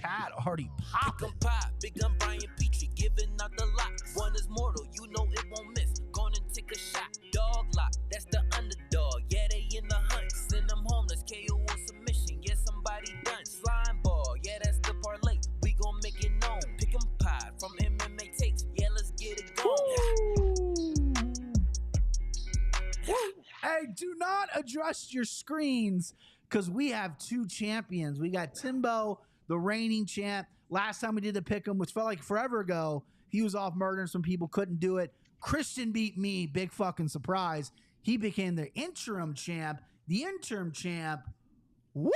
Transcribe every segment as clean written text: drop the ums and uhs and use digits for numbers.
chat already popping. Big gun Brian Petrie giving out the locks. One is mortal, you know it won't miss. Gonna take a shot. Dog lock, that's the underdog. Yeah, they in the hunt. Send them homeless, KO or submission. Yeah, somebody done. Slimeball, yeah, that's the parlay. We gon' make it known. Pick 'em pie from MMA tapes. Yeah, let's get it going. Hey, do not adjust your screens because we have two champions. We got Timbo, the reigning champ. Last time we did the pick'em, which felt like forever ago, he was off murdering some people, couldn't do it. Christian beat me, big fucking surprise. He became the interim champ. The interim champ. Woo!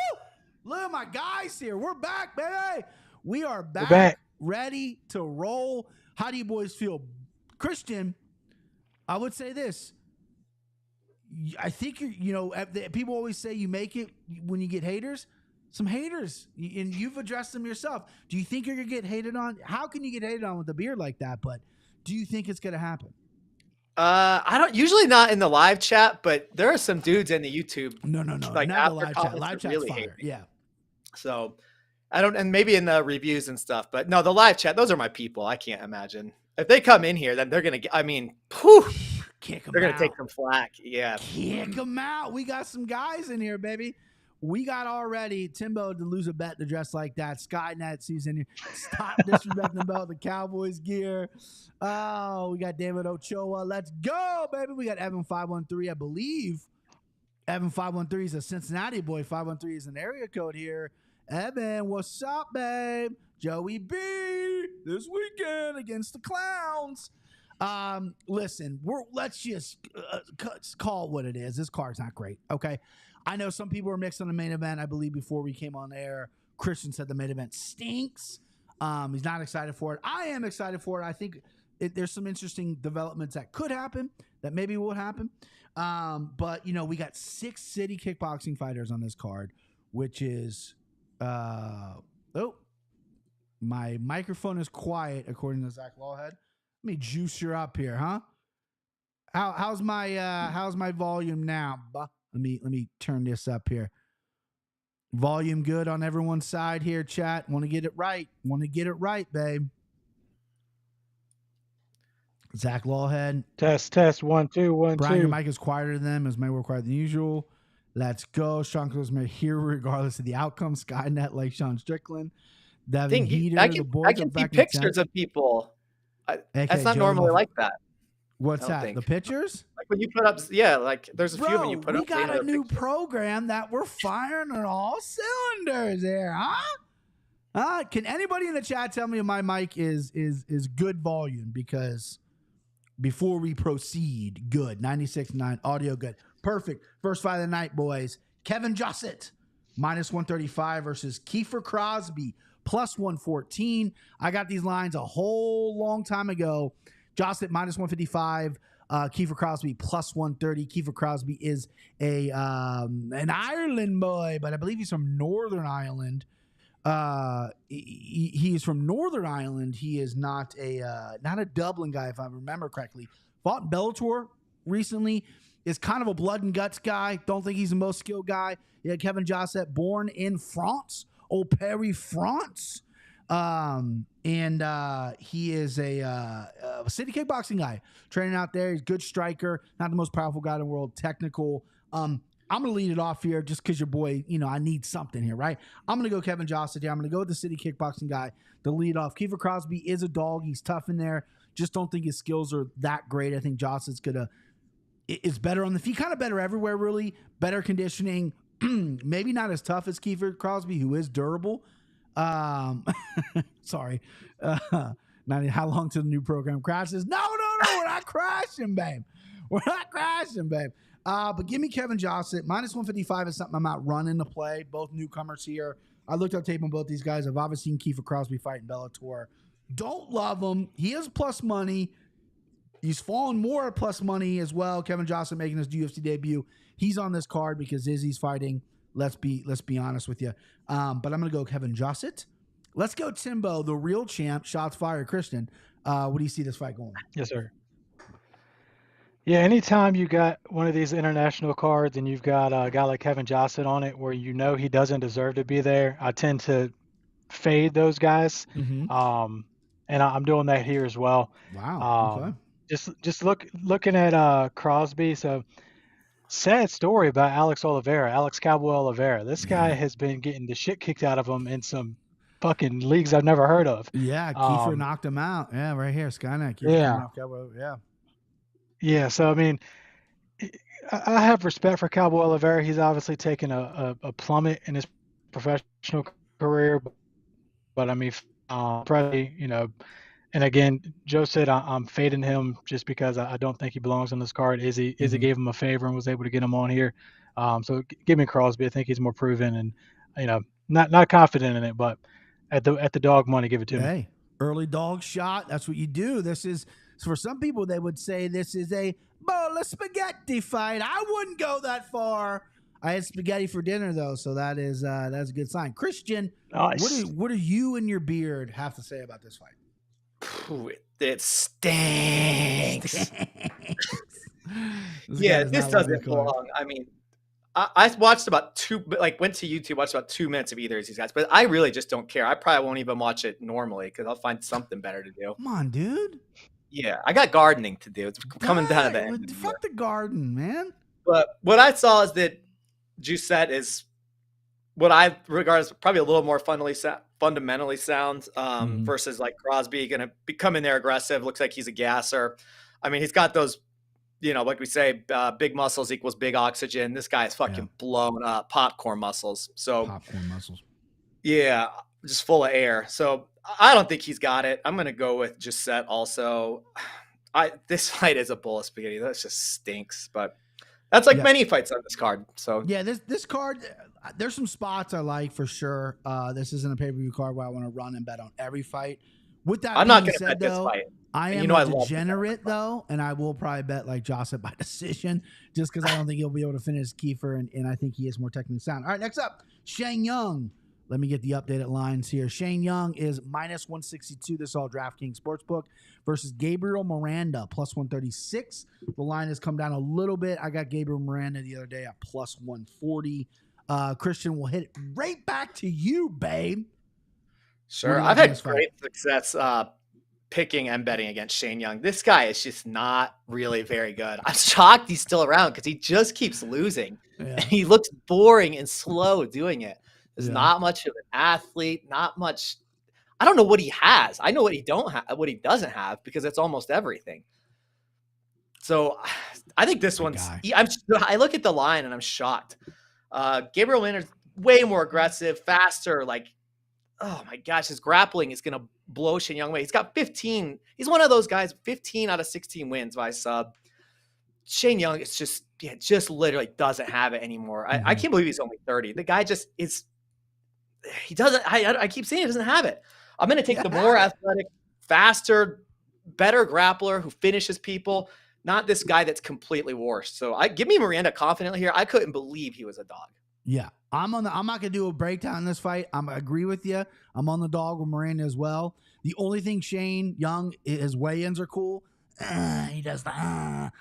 Look at my guys here. We're back, baby. We are back, ready to roll. How do you boys feel? Christian, I would say this. I think people always say you make it when you get haters. Some haters, and you've addressed them yourself. Do you think you're gonna get hated on? How can you get hated on with a beard like that? But do you think it's gonna happen? I don't usually not in the live chat, but there are some dudes in the YouTube. No. Like Not the after live chat. comments Live that chat's really fire. hate me. Yeah. So I don't, and maybe in the reviews and stuff, but no, the live chat, those are my people. I can't imagine if they come in here, then they're gonna get. I mean, Kick them they're out. gonna take some flack. Yeah, Kick them out. We got some guys in here, baby. We got already Timbo to lose a bet to dress like that. Skynet season here. Stop disrespecting about the Cowboys gear. Oh, we got David Ochoa. Let's go, baby. We got Evan 513, I believe. Evan 513 is a Cincinnati boy. 513 is an area code here. Evan, what's up, babe? Joey B this weekend against the Clowns. Listen, let's just call it what it is. This card's not great. Okay. I know some people are mixed on the main event. I believe before we came on air, Christian said the main event stinks. He's not excited for it. I am excited for it. I think there's some interesting developments that could happen, that maybe will happen. But we got 6 city kickboxing fighters on this card, which is, my microphone is quiet according to Zach Lawhead. Let me juice her up here, huh? How's my volume now? Let me turn this up here. Volume good on everyone's side here, chat. Want to get it right. Babe. Zach Lawhead. Test. 1 2 1 Brian, 2. your mic is quieter than them. His mic more quiet than usual. Let's go. Sean Closmer here regardless of the outcome. Skynet like Sean Strickland. Devin Heater. I can see pictures of people. That's not normally like that. What's that? The pictures? Like when you put up, yeah, like there's a few when you put up. We got a new program that we're firing on all cylinders here, huh? Can anybody in the chat tell me if my mic is good volume? Because before we proceed, good. 96.9 audio good. Perfect. First fight of the night, boys. Kevin Josset, -135 versus Kiefer Crosby, +114. I got these lines a whole long time ago. Josset -155, Kiefer Crosby +130. Kiefer Crosby is an Ireland boy, but I believe he's from Northern Ireland. He is from Northern Ireland. He is not a Dublin guy, if I remember correctly. Fought in Bellator recently. Is kind of a blood and guts guy. Don't think he's the most skilled guy. Yeah, Kevin Josset, born in France, Paris, France. He is a city kickboxing guy training out there. He's a good striker, not the most powerful guy in the world, technical. I'm going to lead it off here just because your boy, I need something here, right? I'm going to go Kevin Josset here. I'm going to go with the city kickboxing guy to lead off. Kiefer Crosby is a dog. He's tough in there. Just don't think his skills are that great. I think Josset's is better on the feet, kind of better everywhere, really. Better conditioning. Maybe not as tough as Kiefer Crosby, who is durable. Sorry. Not how long till the new program crashes? No, we're not crashing, babe. We're not crashing, babe. But give me Kevin Josset. -155 is something I'm not running to play. Both newcomers here. I looked up tape on both these guys. I've obviously seen Kiefer Crosby fight in Bellator. Don't love him. He is plus money. He's fallen more at plus money as well. Kevin Josset making his UFC debut. He's on this card because Izzy's fighting. Let's be honest with you. But I'm going to go Kevin Josset. Let's go Timbo, the real champ. Shots fired, Christian. What do you see this fight going? Yes, sir. Yeah, anytime you got one of these international cards and you've got a guy like Kevin Josset on it where he doesn't deserve to be there, I tend to fade those guys. Mm-hmm. And I'm doing that here as well. Wow. Okay. Just looking at Crosby. So sad story about Alex Cowboy Oliveira. This guy Yeah. has been getting the shit kicked out of him in some fucking leagues I've never heard of. Yeah. Kiefer knocked him out. Yeah, right here. Skynet. Kiefer Yeah. coming off Cowboy. Yeah. Yeah. So I mean, I have respect for Cowboy Oliveira. He's obviously taken a plummet in his professional career, but I mean, probably, and again, Joe said I'm fading him just because I don't think he belongs on this card. Izzy gave him a favor and was able to get him on here. So give me Crosby. I think he's more proven and not confident in it, but at the dog money, give it to me. Hey, early dog shot. That's what you do. This is, for some people, they would say this is a bowl of spaghetti fight. I wouldn't go that far. I had spaghetti for dinner though, so that's a good sign. Christian, Nice. what do you and your beard have to say about this fight? It stinks. This Yeah, guy does this not love doesn't this card. belong. I mean, I watched about went to YouTube, watched about 2 minutes of either of these guys, but I really just don't care. I probably won't even watch it normally because I'll find something better to do. Come on, dude. Yeah, I got gardening to do. It's coming down to the end of the year. Fuck the garden, man. But what I saw is that Josset is what I regard as probably a little more fundamentally sound versus like Crosby, going to be coming there aggressive. Looks like he's a gasser. I mean, he's got those, like we say, big muscles equals big oxygen. This guy is fucking blown up, popcorn muscles. So popcorn muscles. Yeah, just full of air. So I don't think he's got it. I'm going to go with Josset also. This fight is a bowl of spaghetti. That just stinks, but that's like many fights on this card. So yeah, this card, there's some spots I like for sure. This isn't a pay-per-view card where I want to run and bet on every fight. With that, I'm not going to bet this fight. I am a degenerate though, and I will probably bet like Josset by decision, just because I don't think he'll be able to finish Kiefer, and I think he is more technically sound. All right, next up, Shane Young. Let me get the updated lines here. Shane Young is minus 162. This is all DraftKings Sportsbook versus Gabriel Miranda, plus 136. The line has come down a little bit. I got Gabriel Miranda the other day at plus 140. Christian, will hit it right back to you, babe. Sure. I've had great success picking and betting against Shane Young. This guy is just not really very good. I'm shocked he's still around because he just keeps losing. Yeah. And he looks boring and slow doing it. There's not much of an athlete, not much. I don't know what he has. I know what he doesn't have because it's almost everything. So I think this one's. I look at the line and I'm shocked. Gabriel Leonard's way more aggressive, faster. Like, oh my gosh, his grappling is gonna blow Shane Young away. He's got 15. He's one of those guys. 15 out of 16 wins by sub. Shane Young is just literally doesn't have it anymore. I can't believe he's only 30. The guy just is. He doesn't. I keep saying he doesn't have it. I'm going to take the more athletic, faster, better grappler who finishes people, not this guy that's completely worse. So give me Miranda confidently here. I couldn't believe he was a dog. Yeah, I'm not going to do a breakdown in this fight. I agree with you. I'm on the dog with Miranda as well. The only thing Shane Young, his weigh-ins are cool. He does the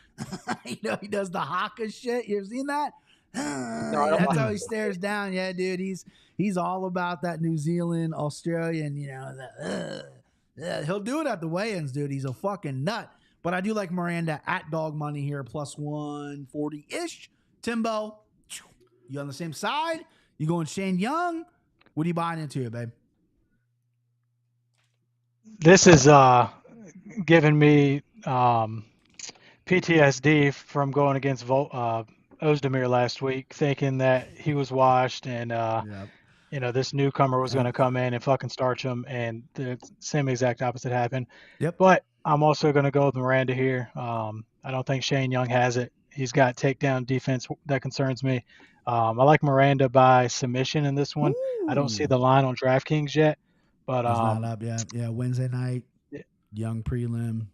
he does the haka shit. You ever seen that? No, that's how he stares down. Yeah, dude, he's all about that New Zealand, Australian, he'll do it at the weigh-ins, dude. He's a fucking nut. But I do like Miranda at dog money here, plus 140-ish. Timbo, you on the same side? You going Shane Young? What are you buying into here, babe? This is giving me PTSD from going against Ozdemir last week, thinking that he was washed and this newcomer was going to come in and fucking starch him, and the same exact opposite happened. But I'm also going to go with Miranda here. I don't think Shane Young has it. He's got takedown defense that concerns me. I like Miranda by submission in this one. Ooh. I don't see the line on DraftKings yet, but it's not up yet. Yeah, Wednesday night, Young prelim.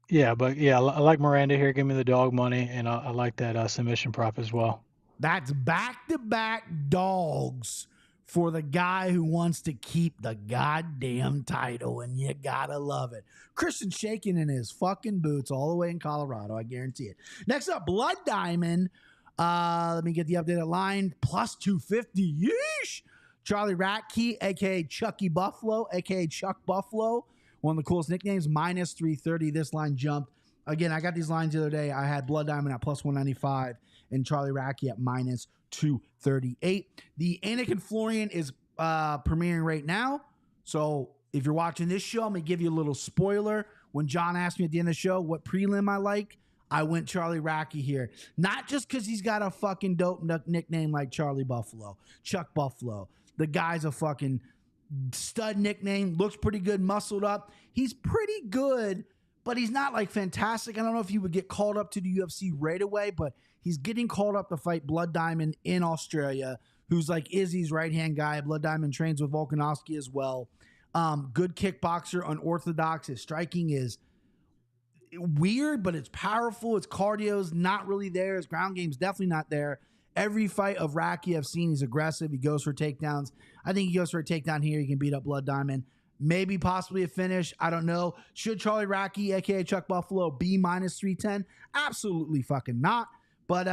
Yeah, but I like Miranda here. Give me the dog money, and I like that submission prop as well. That's back-to-back dogs for the guy who wants to keep the goddamn title, and you gotta love it. Christian shaking in his fucking boots all the way in Colorado, I guarantee it. Next up, Blood Diamond. Let me get the updated line. Plus 250. Yeesh. Charlie Ratke, a.k.a. Chucky Buffalo, a.k.a. Chuck Buffalo. One of the coolest nicknames, minus 330. This line jumped. Again, I got these lines the other day. I had Blood Diamond at plus 195 and Charlie Ratke at minus 238. The Anakin Florian is premiering right now. So if you're watching this show, I'm going to give you a little spoiler. When John asked me at the end of the show what prelim I like, I went Charlie Ratke here. Not just because he's got a fucking dope nickname like Charlie Buffalo, Chuck Buffalo. The guy's a fucking stud nickname. Looks pretty good, muscled up. He's pretty good, but he's not like fantastic. I don't know if he would get called up to the UFC right away, but he's getting called up to fight Blood Diamond in Australia, who's like Izzy's right-hand guy. Blood Diamond trains with Volkanovski as well. Good kickboxer, unorthodox. His striking is weird, but it's powerful. His cardio's not really there. His ground game's definitely not there. Every fight of Ratke I've seen, he's aggressive. He goes for takedowns. I think he goes for a takedown here. He can beat up Blood Diamond. Maybe possibly a finish. I don't know. Should Charlie Ratke, a.k.a. Chuck Buffalo, be minus 310? Absolutely fucking not. But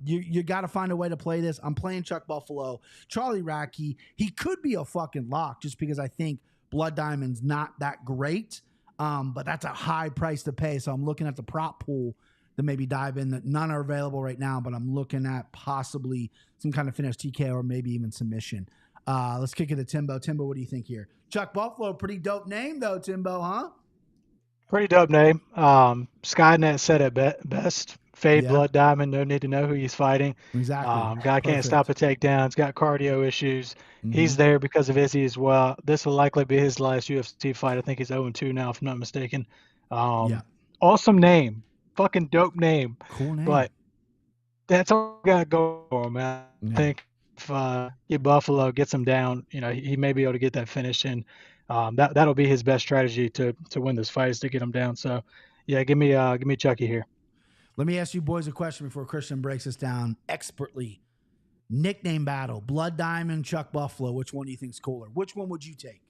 you got to find a way to play this. I'm playing Chuck Buffalo. Charlie Ratke, he could be a fucking lock just because I think Blood Diamond's not that great. But that's a high price to pay. So I'm looking at the prop pool to maybe dive in. None are available right now, but I'm looking at possibly some kind of finish TK or maybe even submission. Let's kick it to Timbo. Timbo, what do you think here? Chuck Buffalo, pretty dope name though, Timbo, huh? Pretty dope name. Skynet said it best. Fade Blood Diamond, no need to know who he's fighting. Exactly. Guy can't stop a takedown. He's got cardio issues. Mm-hmm. He's there because of Izzy as well. This will likely be his last UFC fight. I think he's 0-2 now, if I'm not mistaken. Awesome name. Fucking dope name. Cool name. But that's all I got to go for, man. I think if Buffalo gets him down, he may be able to get that finish in. That'll be his best strategy to win this fight is to get him down. So, yeah, give me Chucky here. Let me ask you boys a question before Christian breaks this down expertly. Nickname battle, Blood Diamond, Chuck Buffalo. Which one do you think's cooler? Which one would you take?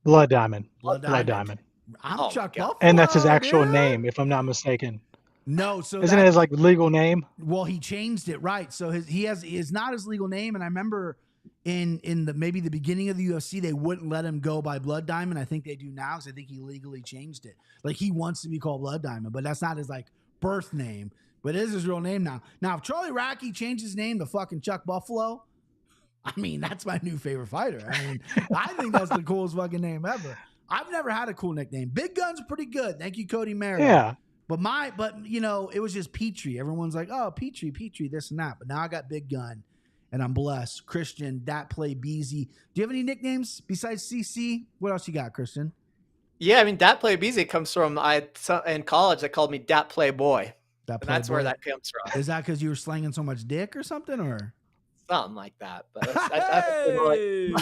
Blood Diamond. Blood Diamond. I'm Chuck Buffalo. And that's his actual name, if I'm not mistaken. No, so isn't it his like legal name? Well, he changed it, right? So is not his legal name, and I remember in the maybe the beginning of the UFC they wouldn't let him go by Blood Diamond. I think they do now because I think he legally changed it. Like he wants to be called Blood Diamond, but that's not his like birth name, but it is his real name now. Now, if Charlie Ratke changed his name to fucking Chuck Buffalo, I mean, that's my new favorite fighter. I mean, I think that's the coolest fucking name ever. I've never had a cool nickname. Big Gun's pretty good. Thank you, Cody Merritt. Yeah. But it was just Petrie. Everyone's like, oh, Petrie, this and that. But now I got Big Gun, and I'm blessed. Christian, Dat Play Beezy. Do you have any nicknames besides CC? What else you got, Christian? Yeah, I mean, Dat Play Beezy comes from in college. They called me Dat Play Boy. That's where that comes from. Is that because you were slanging so much dick or something, or something like that? But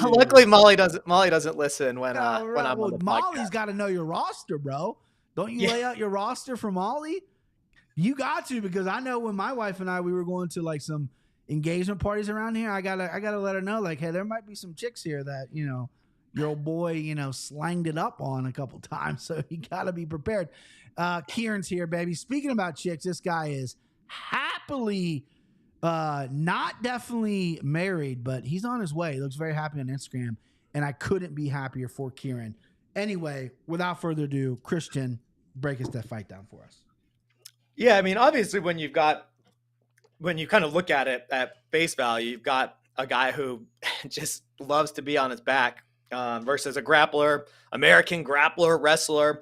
luckily, Molly doesn't listen when I'm on the Molly's podcast. got to know your roster, bro. Don't you lay out your roster for Molly? You got to, because I know when my wife and we were going to like some engagement parties around here, I gotta let her know, like, hey, there might be some chicks here that your old boy slanged it up on a couple times, so you gotta be prepared. Kieran's here, baby. Speaking about chicks, this guy is happily not definitely married, but he's on his way. He looks very happy on Instagram, and I couldn't be happier for Kieran. Anyway, without further ado, Christian, break that fight down for us. Yeah, I mean, obviously, when you kind of look at it at face value, you've got a guy who just loves to be on his back versus a grappler, American grappler, wrestler.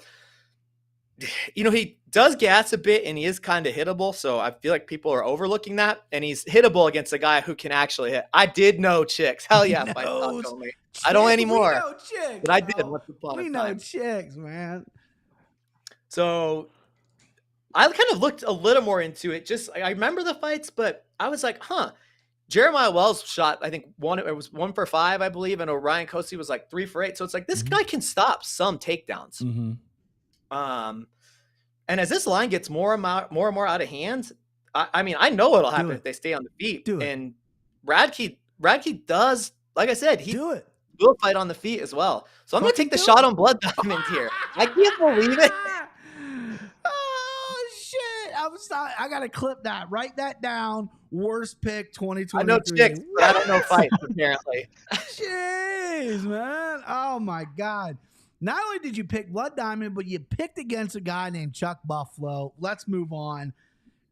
He does gas a bit, and he is kind of hittable, so I feel like people are overlooking that, and he's hittable against a guy who can actually hit. I did know chicks. Hell yeah. I don't anymore. We know chicks, but I did. What's the plot? We know chicks, man. So I kind of looked a little more into it. I remember the fights, but I was like, Jeremiah Wells shot, I think it was 1 for 5, I believe, and Orion Kosi was like 3 for 8. So it's like this guy can stop some takedowns. Mm-hmm. And as this line gets more and more out of hand, I mean, I know what'll happen if they stay on the feet. And Ratke does, like I said, he will fight on the feet as well. So I'm going to take the shot on Blood Diamond here. I can't believe it. Oh shit! I'm I got to clip that. Write that down. Worst pick 2023. I know chicks, but I don't know fights, apparently. Jeez, man. Oh, my God. Not only did you pick Blood Diamond, but you picked against a guy named Chuck Buffalo. Let's move on.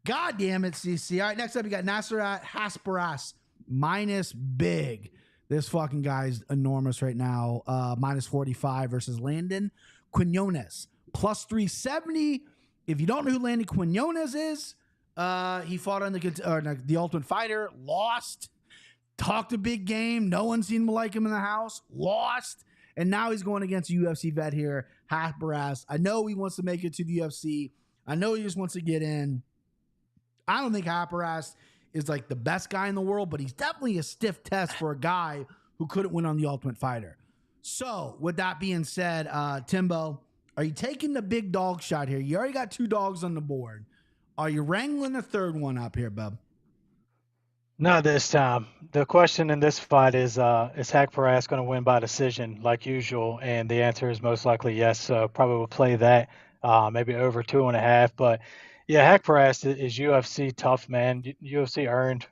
God damn it, CC. All right, next up, you got Nasrat Haqparast minus big. This fucking guy's enormous right now. Minus 45 versus Landon Quinones. Plus 370. If you don't know who Landon Quinones is, he fought on the Ultimate Fighter, lost, talked a big game. No one seemed to like him in the house, lost. And now he's going against a UFC vet here, Haqparast. I know he wants to make it to the UFC. I know he just wants to get in. I don't think Haqparast is like the best guy in the world, but he's definitely a stiff test for a guy who couldn't win on the Ultimate Fighter. So, with that being said, Timbo, are you taking the big dog shot here? You already got 2 dogs on the board. Are you wrangling a third one up here, bub? Not this time. The question in this fight is Haqparast going to win by decision like usual? And the answer is most likely yes. So probably will play that, maybe over 2.5. But yeah, Haqparast is UFC tough, man. UFC earned.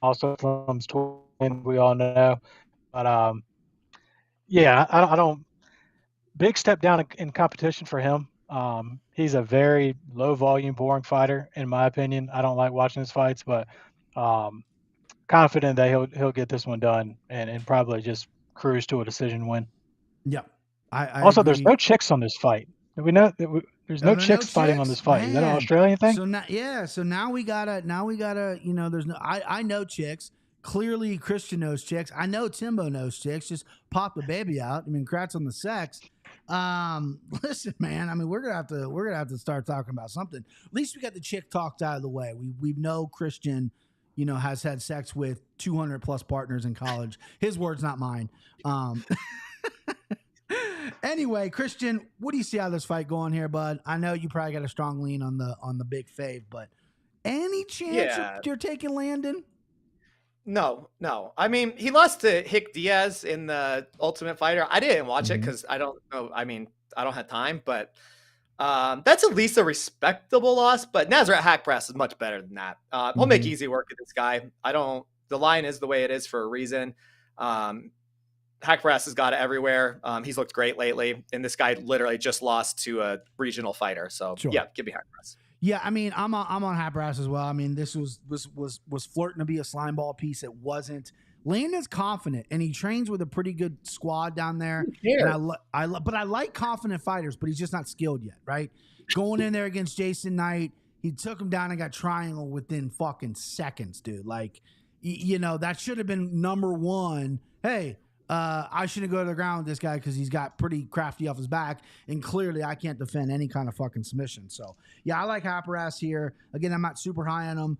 Also, Plum's twin, we all know. But yeah, I don't. Big step down in competition for him. He's a very low volume, boring fighter, in my opinion. I don't like watching his fights, but confident that he'll get this one done and probably just cruise to a decision win. Yep. I also, agree. There's no chicks on this fight. We know that there's no chicks fighting on this fight. Man. Is that an Australian thing? So now, yeah. So now we gotta. There's no. I know chicks. Clearly, Christian knows chicks. I know Timbo knows chicks. Just pop the baby out. I mean, congrats on the sex. Listen, man. I mean, we're gonna have to start talking about something. At least we got the chick talked out of the way. We know Christian, has had sex with 200 plus partners in college. His words, not mine. Anyway, Christian, what do you see out of this fight going here, bud? I know you probably got a strong lean on the big fave, but any chance you're taking Landon? No. I mean, he lost to Hick Diaz in the Ultimate Fighter. I didn't watch it because I don't know. I mean, I don't have time, but that's at least a respectable loss. But Nasrat Haqparast is much better than that. We'll make easy work of this guy. The line is the way it is for a reason. Haqparast has got it everywhere. He's looked great lately, and this guy literally just lost to a regional fighter. So yeah, give me Haqparast. Yeah, I mean, I'm on Haqparast as well. I mean, this was flirting to be a Slimeball piece. It wasn't. Landon's confident, and he trains with a pretty good squad down there. And but I like confident fighters, but he's just not skilled yet, right? Going in there against Jason Knight, he took him down and got triangle within fucking seconds, dude. Like, that should have been number one. Hey, I shouldn't go to the ground with this guy because he's got pretty crafty off his back, and clearly I can't defend any kind of fucking submission. So, yeah, I like Haqparast here. Again, I'm not super high on him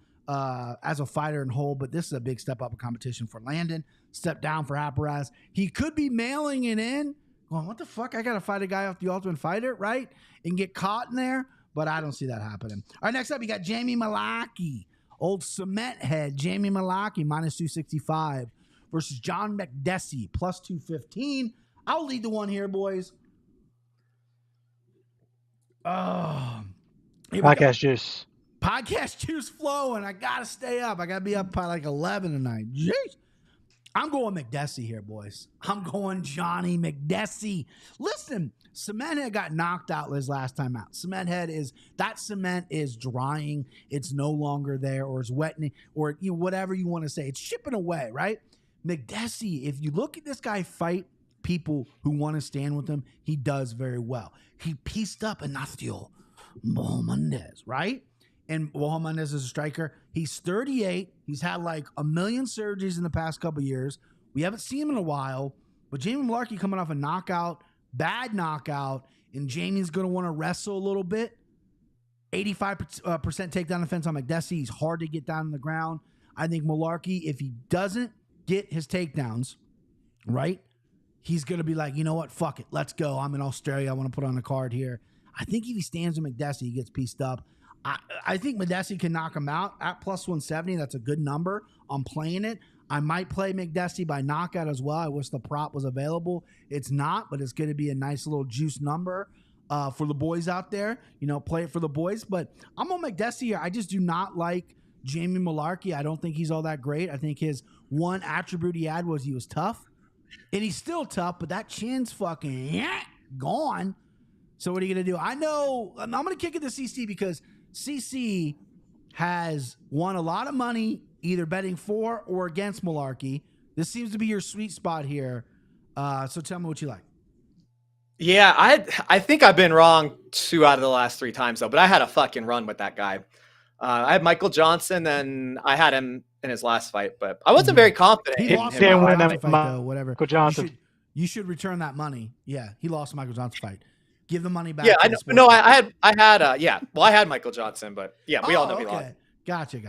as a fighter and whole, but this is a big step up in competition for Landon. Step down for Haqparast. He could be mailing it in, going, what the fuck? I got to fight a guy off the Ultimate Fighter, right? And get caught in there, but I don't see that happening. All right, next up, you got Jamie Malarkey. Old cement head, Jamie Malarkey, minus 265. Versus John Mcdessie, plus 215. I'll lead the one here, boys. Podcast juice. Podcast juice flowing. I got to stay up. I got to be up by like 11 tonight. Jeez. I'm going Mcdessie here, boys. I'm going Johnny Mcdessie. Listen, Cement Head got knocked out his last time out. Cement cement is drying. It's no longer there, or it's wetting, or whatever you want to say. It's shipping away, right? Mcdessie, if you look at this guy fight people who want to stand with him, he does very well. He pieced up Ignacio Mohamedez, right? And Mohamedez is a striker. He's 38. He's had like a million surgeries in the past couple of years. We haven't seen him in a while, but Jamie Malarkey coming off a knockout, bad knockout, and Jamie's going to want to wrestle a little bit. 85% takedown defense on Mcdessie. He's hard to get down on the ground. I think Malarkey, if he doesn't get his takedowns, right, he's going to be like, you know what, fuck it, let's go. I'm in Australia. I want to put on a card here. I think if he stands with Mcdessie, he gets pieced up. I think Mcdessie can knock him out at plus 170. That's a good number. I'm playing it. I might play Mcdessie by knockout as well. I wish the prop was available. It's not, but it's going to be a nice little juice number. for the boys out there. Play it for the boys. But I'm on Mcdessie here. I just do not like Jamie Malarkey. I don't think he's all that great. I think his one attribute he had was he was tough. And he's still tough, but that chin's fucking gone. So what are you going to do? I know I'm going to kick it to CC because CC has won a lot of money either betting for or against Malarkey. This seems to be your sweet spot here. So tell me what you like. Yeah, I think I've been wrong 2 out of the last 3 times, though, but I had a fucking run with that guy. I had Michael Johnson, and I had him in his last fight, but I wasn't very confident. He lost the Michael Johnson fight, though, whatever. Michael Johnson. You should return that money. Yeah, he lost the Michael Johnson fight. Give the money back. Yeah, I know. No, I had Michael Johnson, but yeah, we all know he lost. Gotcha.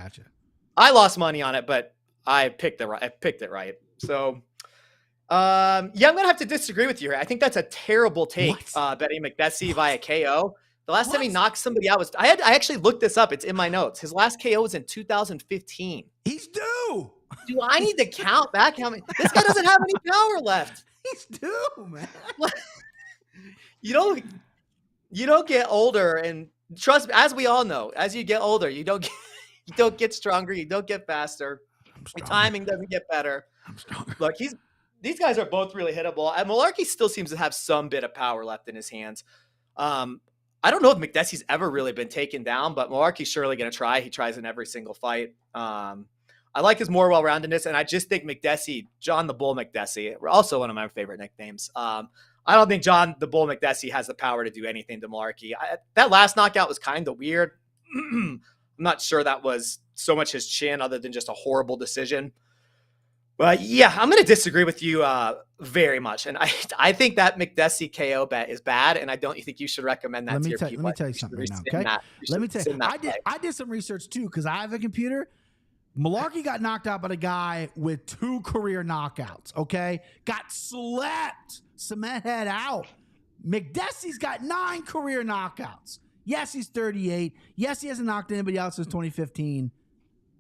I lost money on it, but I picked it right. So, I'm gonna have to disagree with you here. I think that's a terrible take. Betting Mcdessie via KO. The last time he knocked somebody out was I actually looked this up. It's in my notes. His last KO was in 2015. He's due. Do I need to count back how many? This guy doesn't have any power left. He's due, man. You don't get older, and trust me, as we all know, as you get older, you don't get stronger, you don't get faster. Your timing doesn't get better. I'm stronger. Look, these guys are both really hittable. And Malarkey still seems to have some bit of power left in his hands. I don't know if Mcdessie's ever really been taken down, but Malarkey's surely going to try. He tries in every single fight. I like his more well-roundedness, and I just think Mcdessie, John the Bull Mcdessie, also one of my favorite nicknames. I don't think John the Bull Mcdessie has the power to do anything to Malarkey. That last knockout was kind of weird. I'm not sure that was so much his chin other than just a horrible decision. But yeah, I'm going to disagree with you very much. And I think that Mcdessie KO bet is bad, and I don't think you should recommend that to your people. Let me tell you something now, okay? Let me tell you. I did some research too because I have a computer. Malarkey got knocked out by a guy with 2 career knockouts, okay? Got slept, cement head out. Mcdessie's got 9 career knockouts. Yes, he's 38. Yes, he hasn't knocked anybody out since 2015,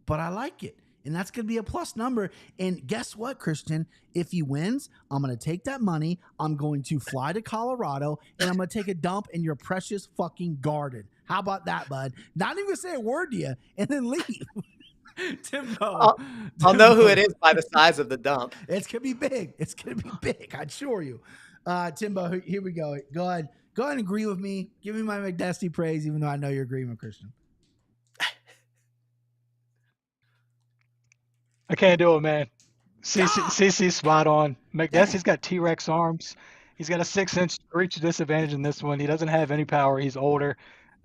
but I like it. And that's going to be a plus number. And guess what, Christian? If he wins, I'm going to take that money. I'm going to fly to Colorado, and I'm going to take a dump in your precious fucking garden. How about that, bud? Not even going to say a word to you and then leave. Timbo. I'll know who it is by the size of the dump. It's going to be big. It's going to be big. I assure you. Timbo, here we go. Go ahead and agree with me. Give me my Mcdessie praise, even though I know you're agreeing with Christian. I can't do it, man. CC's spot on. Mcdessie's got T-Rex arms. He's got a 6-inch reach disadvantage in this one. He doesn't have any power. He's older.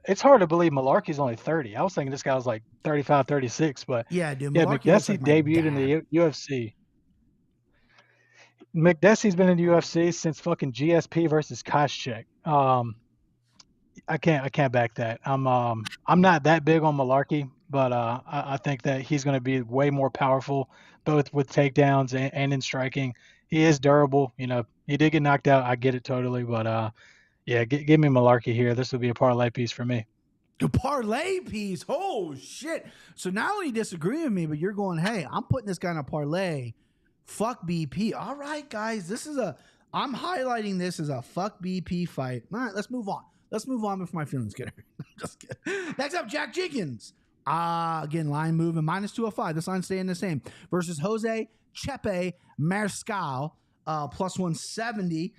It's hard to believe Malarkey's only 30. I was thinking this guy was like 35, 36. But yeah, dude. Mcdessie debuted in the UFC. Mcdessie's been in the UFC since fucking GSP versus Koscheck. I can't back that. I'm not that big on Malarkey, but I think that he's going to be way more powerful, both with takedowns and in striking. He is durable. He did get knocked out. I get it totally, but yeah, give me Malarkey here. This will be a parlay piece for me. A parlay piece? Oh shit! So not only disagree with me, but you're going, hey, I'm putting this guy in a parlay. Fuck BP. All right, guys, I'm highlighting this as a fuck BP fight. All right, let's move on. Let's move on before my feelings get hurt. Just kidding. Next up, Jack Jenkins. Again, line moving -205. This line staying the same. Versus Jose Chepe Mariscal, +170.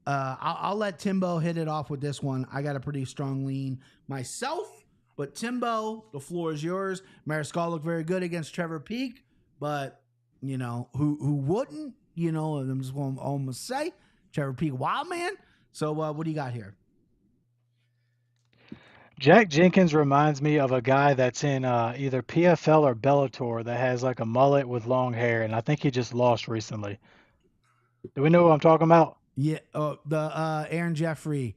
I'll let Timbo hit it off with this one. I got a pretty strong lean myself. But Timbo, the floor is yours. Mariscal looked very good against Trevor Peek. But, who wouldn't? I'm just going to almost say Trevor Peek, wild man. So what do you got here? Jack Jenkins reminds me of a guy that's in either PFL or Bellator that has like a mullet with long hair, and I think he just lost recently. Do we know who I'm talking about? Yeah, the Aaron Jeffrey.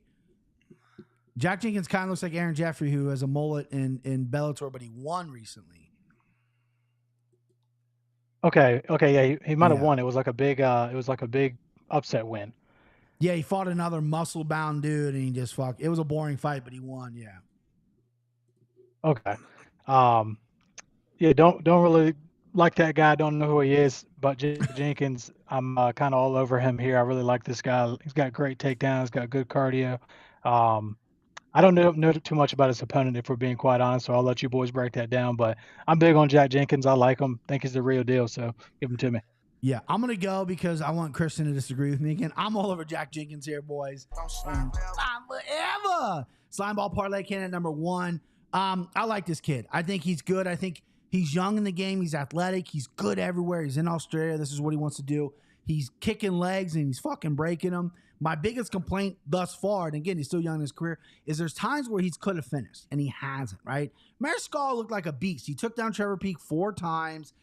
Jack Jenkins kind of looks like Aaron Jeffrey, who has a mullet in Bellator, but he won recently. Okay, yeah, he might have won. It was like a big upset win. Yeah, he fought another muscle-bound dude, and he just fucked. It was a boring fight, but he won. Yeah. Okay. Yeah, don't really like that guy. I don't know who he is, but Jenkins, I'm kind of all over him here. I really like this guy. He's got great takedowns, got good cardio. I don't know too much about his opponent, if we're being quite honest, so I'll let you boys break that down. But I'm big on Jack Jenkins. I like him. Think he's the real deal, so give him to me. Yeah, I'm going to go because I want Christian to disagree with me again. I'm all over Jack Jenkins here, boys. Forever. Slimeball Parlay candidate number 1. I like this kid. I think he's good. I think he's young in the game. He's athletic. He's good everywhere. He's in Australia. This is what he wants to do. He's kicking legs and he's fucking breaking them. My biggest complaint thus far, and again, he's still young in his career, is there's times where he could have finished, and he hasn't, right? Mariscal looked like a beast. He took down Trevor Peek 4 times.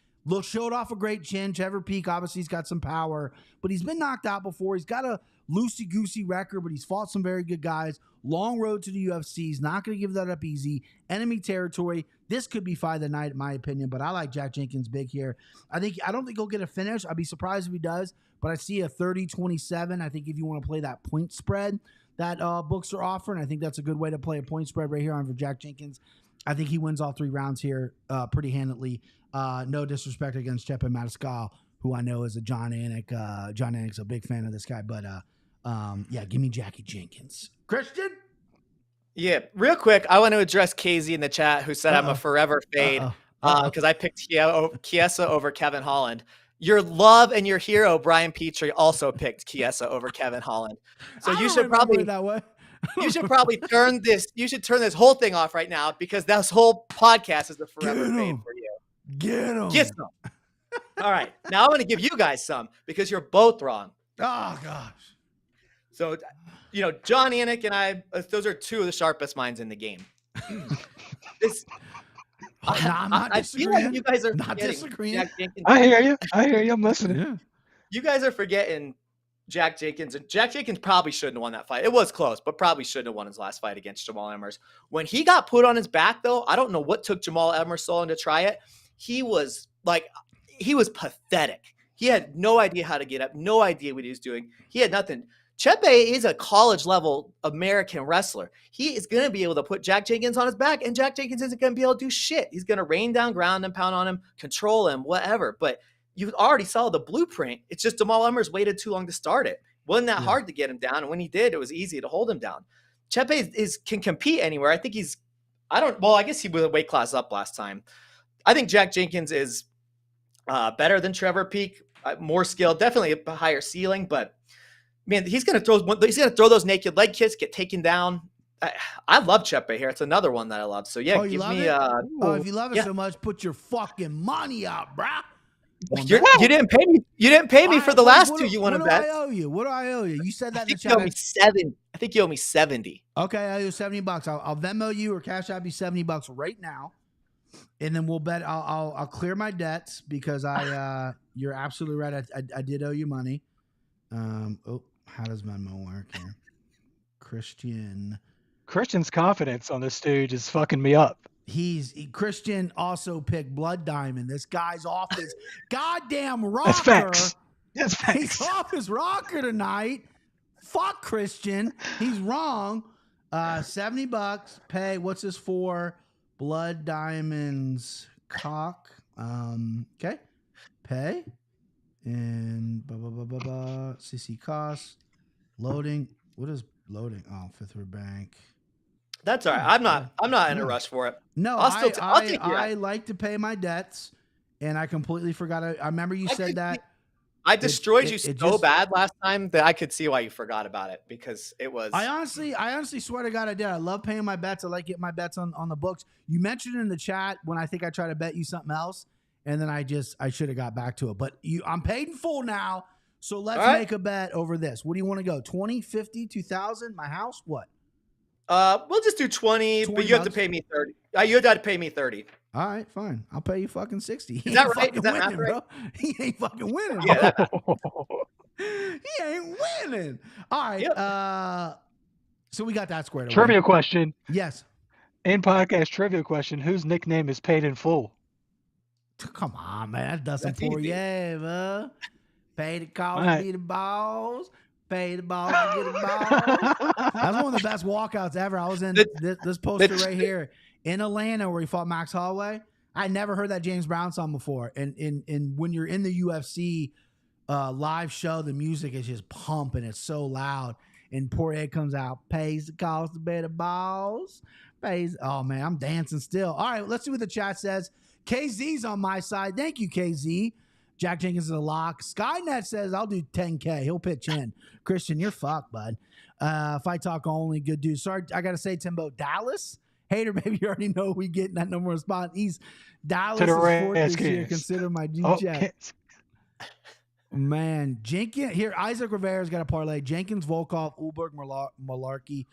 Showed off a great chin. Trevor Peek, obviously, he's got some power, but he's been knocked out before. He's got a loosey-goosey record, but he's fought some very good guys. Long road to the UFC. He's not going to give that up easy. Enemy territory. This could be fight of the night, in my opinion, but I like Jack Jenkins big here. I don't think he'll get a finish. I'd be surprised if he does, but I see a 30-27. I think if you want to play that point spread that books are offering, I think that's a good way to play a point spread right here on for Jack Jenkins. I think he wins all 3 rounds here pretty handily. No disrespect against Chepe Mariscal, who I know is a John Anik. John Anik's a big fan of this guy, but yeah, give me Jackie Jenkins. Christian? Yeah, real quick, I want to address KZ in the chat who said I'm a forever fade because I picked Chiesa over Kevin Holland. Your love and your hero, Brian Petrie, also picked Chiesa over Kevin Holland. So you should probably that way. You should probably turn this whole thing off right now because this whole podcast is a forever fade for you. Get him. Get some. All right. Now I'm going to give you guys some because you're both wrong. Oh, gosh. So, John Anik and I, those are 2 of the sharpest minds in the game. I'm not I feel like you guys are not disagreeing. Jack Jenkins. I hear you. I'm listening. Yeah. You guys are forgetting Jack Jenkins. And Jack Jenkins probably shouldn't have won that fight. It was close, but probably shouldn't have won his last fight against Jamal Emmers. When he got put on his back, though, I don't know what took Jamal Emmers to try it. He was pathetic. He had no idea how to get up, no idea what he was doing. He had nothing. Chepe is a college-level American wrestler. He is going to be able to put Jack Jenkins on his back, and Jack Jenkins isn't going to be able to do shit. He's going to rain down, ground and pound on him, control him, whatever. But you already saw the blueprint. It's just Jamal Emmers waited too long to start it. Wasn't that hard to get him down, and when he did, it was easy to hold him down. Chepe can compete anywhere. I think I guess he was a weight class up last time. I think Jack Jenkins is better than Trevor Peek, more skilled, definitely a higher ceiling, but man, he's going to throw those naked leg kicks, get taken down. I love Chepe here. It's another one that I love. So yeah, give me. If you love it so much, put your fucking money out, bruh. You didn't pay me. You didn't pay me for the last 2 you want to bet. What do I owe you? What do I owe you? You said that in the chat. You owe me 7. I think you owe me 70. Okay, I owe you $70. I'll Venmo you or Cash App you $70 right now, and then we'll bet. I'll clear my debts because you're absolutely right. I did owe you money. How does Venmo work here? Christian's confidence on this stage is fucking me up. Christian also picked Blood Diamond. This guy's off his goddamn rocker. That's facts. That's facts. He's off his rocker tonight. Fuck Christian. He's wrong. $70. Pay. What's this for? Blood Diamond's cock. Okay. Pay. And CC costs. Loading. What is loading? Oh, Fifth Third Bank. That's all right. I'm not in a rush for it. No, I like to pay my debts, and I completely forgot. I remember you said that. I destroyed you so bad last time that I could see why you forgot about it because it was. I honestly swear to God I did. I love paying my bets. I like getting my bets on the books. You mentioned in the chat when I think I tried to bet you something else, and then I should have got back to it. But I'm paid in full now, so let's make a bet over this. What do you want to go? 20, 50, 2,000? My house? What? We'll just do 20 but you have to pay me 30. You have to pay me 30. All right, fine. I'll pay you fucking 60. Is that right? Is that winning, right? Bro. He ain't fucking winning. Yeah. He ain't winning. All right. Yep. So we got that squared away. Trivia question. Yes. In podcast trivia question, whose nickname is Paid in Full? Come on, man. That doesn't pour you, bro. Pay the cost, be the balls. Pay the balls, get the balls. That's one of the best walkouts ever. I was in this poster right here in Atlanta where he fought Max Holloway. I never heard that James Brown song before. And when you're in the UFC live show, the music is just pumping. It's so loud. And Poirier comes out, pays the cost of better balls. Pays. Oh, man, I'm dancing still. All right, let's see what the chat says. KZ's on my side. Thank you, KZ. Jack Jenkins is a lock. Skynet says, I'll do 10K. He'll pitch in. Christian, you're fucked, bud. Fight Talk only. Good dude. Sorry, I got to say, Timbo, Dallas. Hater, baby, you already know we getting that number one spot. He's Dallas is fourth this year. Consider my G-check. Man, Jenkins. Here, Isaac Rivera's got a parlay. Jenkins, Volkov, Olberg, Malarkey.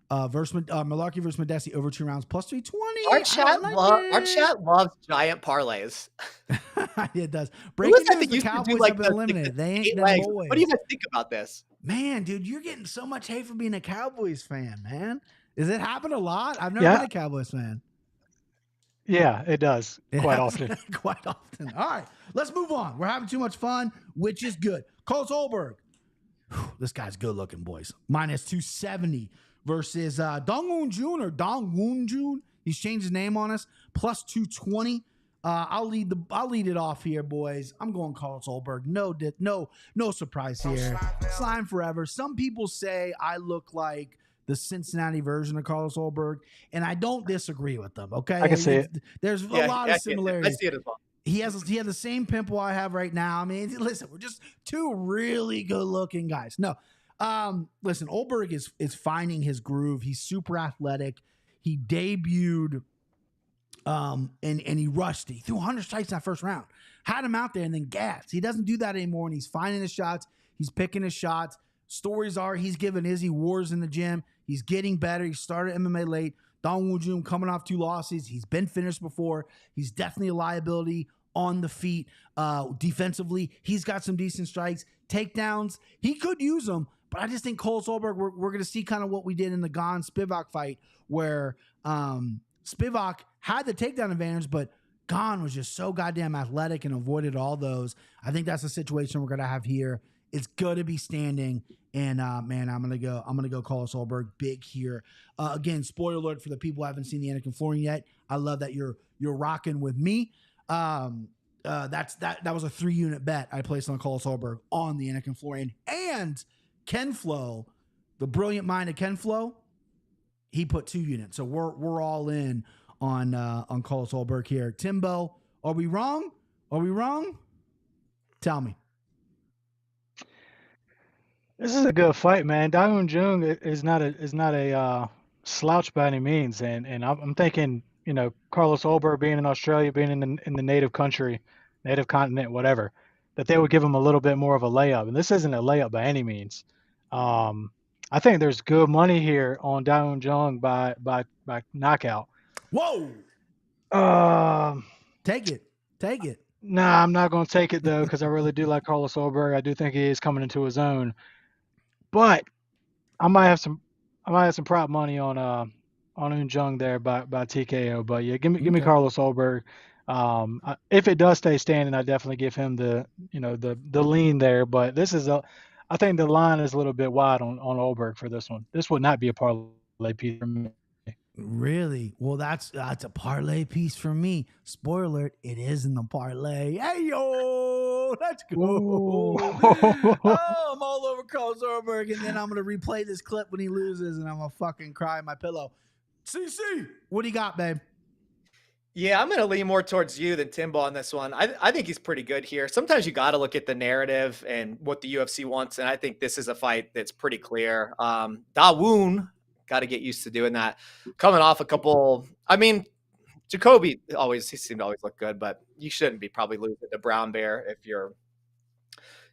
Malarkey versus Mcdessie over 2 rounds plus 320. Our chat loves giant parlays. It does. Breaking news, the Cowboys like have been eliminated. They ain't them boys. What do you guys think about this? Man, dude, you're getting so much hate for being a Cowboys fan, man. Does it happen a lot? I've never been a Cowboys fan. Yeah, it does quite often. Quite often. All right, let's move on. We're having too much fun, which is good. Carlos Olberg. This guy's good looking, boys. Minus 270 versus Dong Woon Jun. He's changed his name on us. Plus 220. I'll lead it off here, boys. I'm going Carlos Olberg. No surprise here. Slime forever. Some people say I look like the Cincinnati version of Carlos Olberg, and I don't disagree with them. Okay, I can see it. There's a lot of similarities. I see it as well. He had the same pimple I have right now. I mean, listen, we're just two really good looking guys. No, listen, Olberg is finding his groove. He's super athletic. He debuted, and he rushed. He threw 100 strikes in that first round. Had him out there and then gassed. He doesn't do that anymore, and he's finding his shots. He's picking his shots. Stories are he's giving Izzy wars in the gym. He's getting better. He started MMA late. Dong Woon Jun coming off 2 losses. He's been finished before. He's definitely a liability on the feet. Defensively, he's got some decent strikes. Takedowns, he could use them, but I just think Carlos Olberg, we're going to see kind of what we did in the Gane-Spivak fight where Spivak had the takedown advantage, but Gane was just so goddamn athletic and avoided all those. I think that's the situation we're going to have here. It's going to be standing. And man, I'm gonna go Carlos Olberg big here. Again, spoiler alert for the people who haven't seen the Anakin Flooring yet. I love that you're rocking with me. That was a 3-unit bet I placed on Carlos Olberg on the Anakin Flooring. And Ken Flo, the brilliant mind of Ken Flo, he put 2 units. So we're all in on Carlos Olberg here. Timbo, are we wrong? Tell me. This is a good fight, man. Dong Woon Jun is not a slouch by any means, and I'm thinking, Carlos Olberg being in Australia, being in the native country, native continent, whatever, that they would give him a little bit more of a layup. And this isn't a layup by any means. I think there's good money here on Dong Woon Jun by knockout. Whoa! Take it. Nah, I'm not going to take it though, because I really do like Carlos Olberg. I do think he is coming into his own. But I might have some prop money on Woon Jun there by TKO. But yeah, give me Carlos Olberg. If it does stay standing, I definitely give him the lean there. But I think the line is a little bit wide on Olberg for this one. This would not be a parlay piece for me. Really? Well, that's a parlay piece for me. Spoiler alert, it is in the parlay. Hey, yo, let's go. I'm all over Carlos Olberg, and then I'm going to replay this clip when he loses, and I'm going to fucking cry in my pillow. CC, what do you got, babe? Yeah, I'm going to lean more towards you than Timbo on this one. I think he's pretty good here. Sometimes you got to look at the narrative and what the UFC wants, and I think this is a fight that's pretty clear. Dawoon, got to get used to doing that. Coming off a couple, Jacoby he seemed to always look good, but you shouldn't be probably losing to Brown Bear if you're,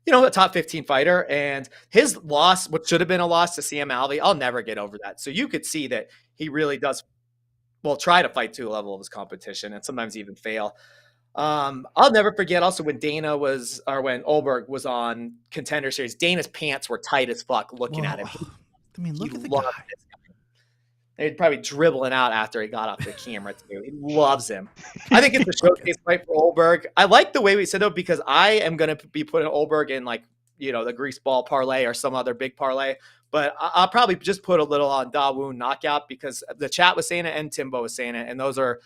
a top 15 fighter. And his loss, what should have been a loss to CM Alvey, I'll never get over that. So you could see that he really does, try to fight to a level of his competition and sometimes even fail. I'll never forget also when Olberg was on Contender Series, Dana's pants were tight as fuck looking at him. Look at the guy. They'd probably dribbling out after he got off the camera too. He loves him. I think it's a showcase fight for Olberg. I like the way we set up because I am going to be putting Olberg in the grease ball parlay or some other big parlay. But I'll probably just put a little on Dawoon knockout because the chat was saying it and Timbo was saying it. And those are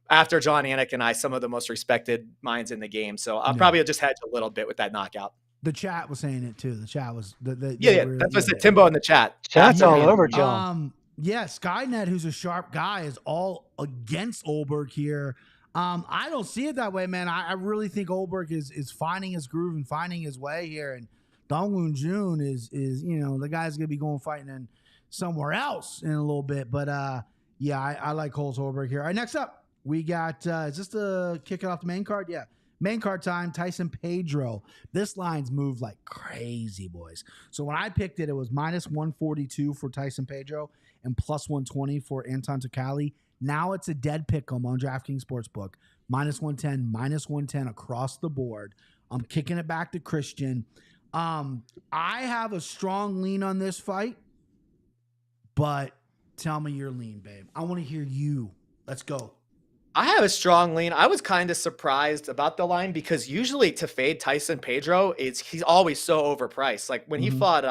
after John Anik and I, some of the most respected minds in the game. So I'll probably just hedge a little bit with that knockout. The chat was saying it too. The chat was that's what I said. Timbo in the chat. Chat's all over John. Yeah, Skynet, who's a sharp guy, is all against Olberg here. I don't see it that way, man. I really think Olberg is finding his groove and finding his way here, and Dongwoon Jun is the guy's gonna be going fighting in somewhere else in a little bit. But yeah, I like Coles Olberg here. All right, next up we got is this the kick it off the main card? Yeah. Main card time, Tyson Pedro. This line's moved like crazy, boys. So when I picked it, it was minus 142 for Tyson Pedro and plus 120 for Anton Tcali. Now it's a dead pick 'em on DraftKings Sportsbook. Minus 110, minus 110 across the board. I'm kicking it back to Christian. I have a strong lean on this fight, but tell me your lean, babe. I want to hear you. Let's go. I have a strong lean. I was kind of surprised about the line because usually to fade Tyson Pedro, he's always so overpriced. Like when he fought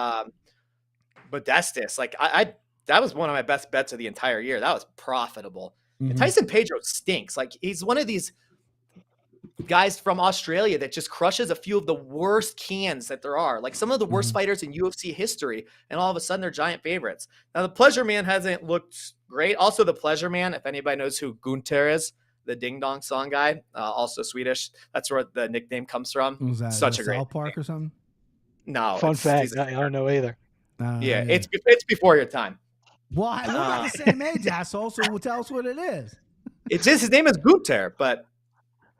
Mcdessie, like I that was one of my best bets of the entire year. That was profitable. And Tyson Pedro stinks. Like he's one of these guys from Australia that just crushes a few of the worst cans that there are. Like some of the worst fighters in UFC history, and all of a sudden they're giant favorites. Now the Pleasure Man hasn't looked great. Also the Pleasure Man, if anybody knows who Gunther is, the Ding Dong song guy, also Swedish. That's where the nickname comes from. Who's that? Such a great South Park or something? No. Fun fact. I don't know either. Yeah, it's before your time. Well, we're about the same age, asshole, so tell us what it is. It's just his name is Gunther, but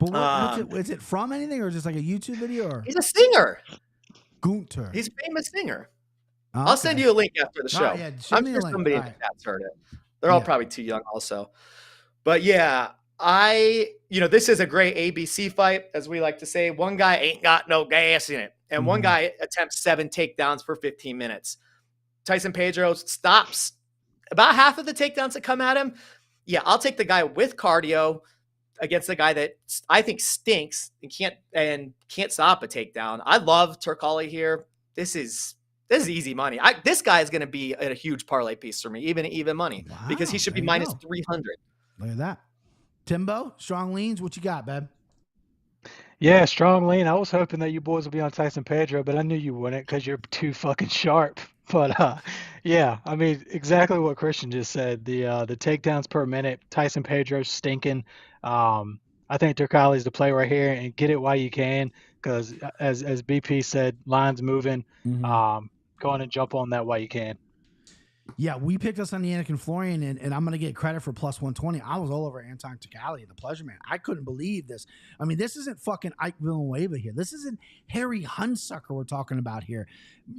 is it from anything or just like a YouTube video? Or? He's a singer. Gunther. He's a famous singer. Okay. I'll send you a link after the show. Yeah, I'm sure somebody in the chat's heard it. They're all probably too young also. But yeah, this is a great ABC fight, as we like to say. One guy ain't got no gas in it. And one guy attempts 7 takedowns for 15 minutes. Tyson Pedro stops about half of the takedowns that come at him. Yeah, I'll take the guy with cardio against the guy that I think stinks and can't stop a takedown. I love Tcali here. This is easy money. This guy is going to be a huge parlay piece for me, even money, because he should be minus 300. Look at that. Timbo, strong leans. What you got, babe? Yeah, strong lean. I was hoping that you boys would be on Tyson Pedro, but I knew you wouldn't because you're too fucking sharp. But yeah, I mean, exactly what Christian just said. The takedowns per minute, Tyson Pedro's stinking. I think Tcali's the play right here, and get it while you can, because as BP said, lines moving. Go on and jump on that while you can. Yeah, we picked us on the Anakin Florian, and I'm going to get credit for plus 120. I was all over Anton Tcali, the Pleasure Man. I couldn't believe this. I mean, this isn't fucking Ike Villanueva here. This isn't Harry Hunsucker we're talking about here.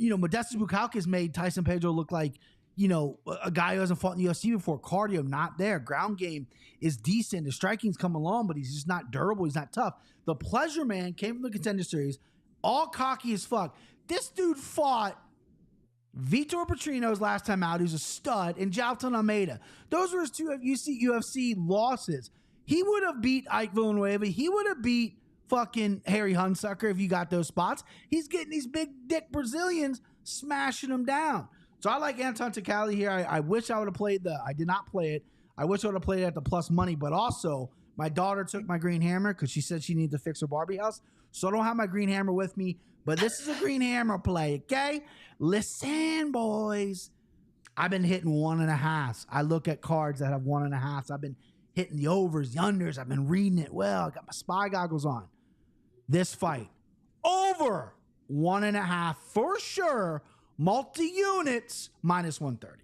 Mcdessie Bukalkas made Tyson Pedro look like, a guy who hasn't fought in the UFC before. Cardio, not there. Ground game is decent. The striking's come along, but he's just not durable. He's not tough. The Pleasure Man came from the Contender Series, all cocky as fuck. This dude fought Vitor Petrino's last time out, who's a stud, and Jalton Almeida. Those were his two UFC losses. He would have beat Ike Villanueva. He would have beat fucking Harry Hunsucker if you got those spots. He's getting these big dick Brazilians smashing him down. So I like Anton Tcali here. I wish I would have played I did not play it. I wish I would have played it at the plus money, but also my daughter took my green hammer because she said she needed to fix her Barbie house. So I don't have my green hammer with me. But this is a green hammer play, okay? Listen, boys. I've been hitting 1.5. I look at cards that have 1.5. I've been hitting the overs, the unders. I've been reading it well. I got my spy goggles on. This fight, over 1.5 for sure. Multi-units, minus 130.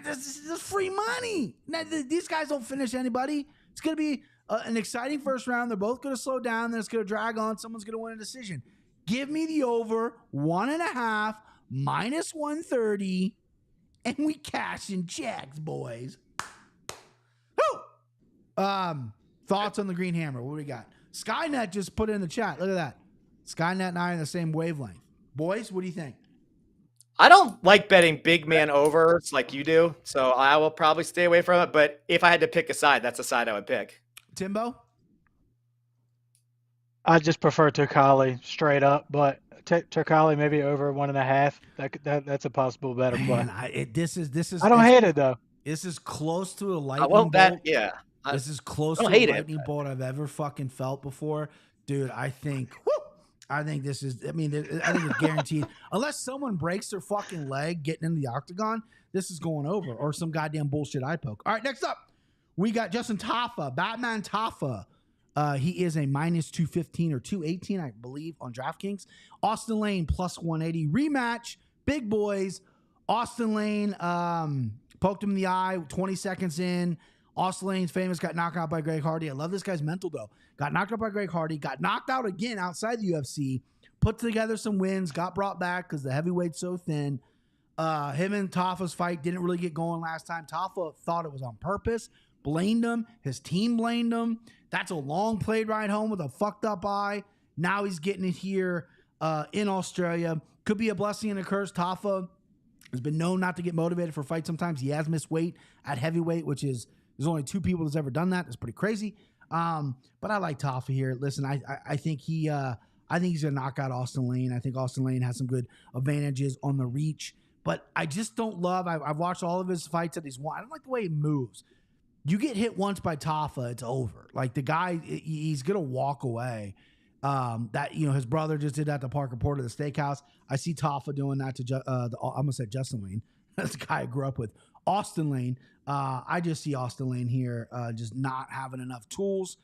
This is free money. Now, these guys don't finish anybody. It's going to be an exciting first round. They're both going to slow down. Then it's going to drag on. Someone's going to win a decision. Give me the over 1.5, minus 130, and we cash in checks, boys. Woo! Thoughts on the green hammer? What do we got? Skynet just put it in the chat. Look at that. Skynet and I are in the same wavelength. Boys, what do you think? I don't like betting big man overs like you do, so I will probably stay away from it. But if I had to pick a side, that's a side I would pick. Timbo? I just prefer Tcali straight up, but Tcali maybe over 1.5. That's a possible better play. This is. I don't hate it though. This is close to a lightning I won't bet. bolt. Yeah, This is close to a lightning bolt I've ever fucking felt before. Dude, I think this is, I think it's guaranteed. Unless someone breaks their fucking leg getting into the octagon, this is going over, or some goddamn bullshit eye poke. All right, next up, we got Justin Tafa, Batman Tafa. He is a minus 215 or 218, I believe, on DraftKings. Austin Lane plus 180 rematch. Big boys. Austin Lane poked him in the eye 20 seconds in. Austin Lane's famous, got knocked out by Greg Hardy. I love this guy's mental, though. Got knocked out by Greg Hardy, got knocked out again outside the UFC, put together some wins, got brought back because the heavyweight's so thin. Him and Tafa's fight didn't really get going last time. Tafa thought it was on purpose, blamed him. His team blamed him. That's a long played ride home with a fucked up eye. Now he's getting it here in Australia. Could be a blessing and a curse. Tafa has been known not to get motivated for fights sometimes. He has missed weight at heavyweight, which is, there's only 2 people that's ever done that. That's pretty crazy. But I like Tafa here. Listen, I think he's gonna knock out Austin Lane. I think Austin Lane has some good advantages on the reach, but I just don't love. I've watched all of his fights that he's won. I don't like the way he moves. You get hit once by Tafa, it's over. Like the guy, he's gonna walk away. His brother just did that to Parker Porter at the steakhouse. I see Tafa doing that to I'm gonna say Justin Lane. That's the guy I grew up with. Austin Lane. I just see Austin Lane here just not having enough tools.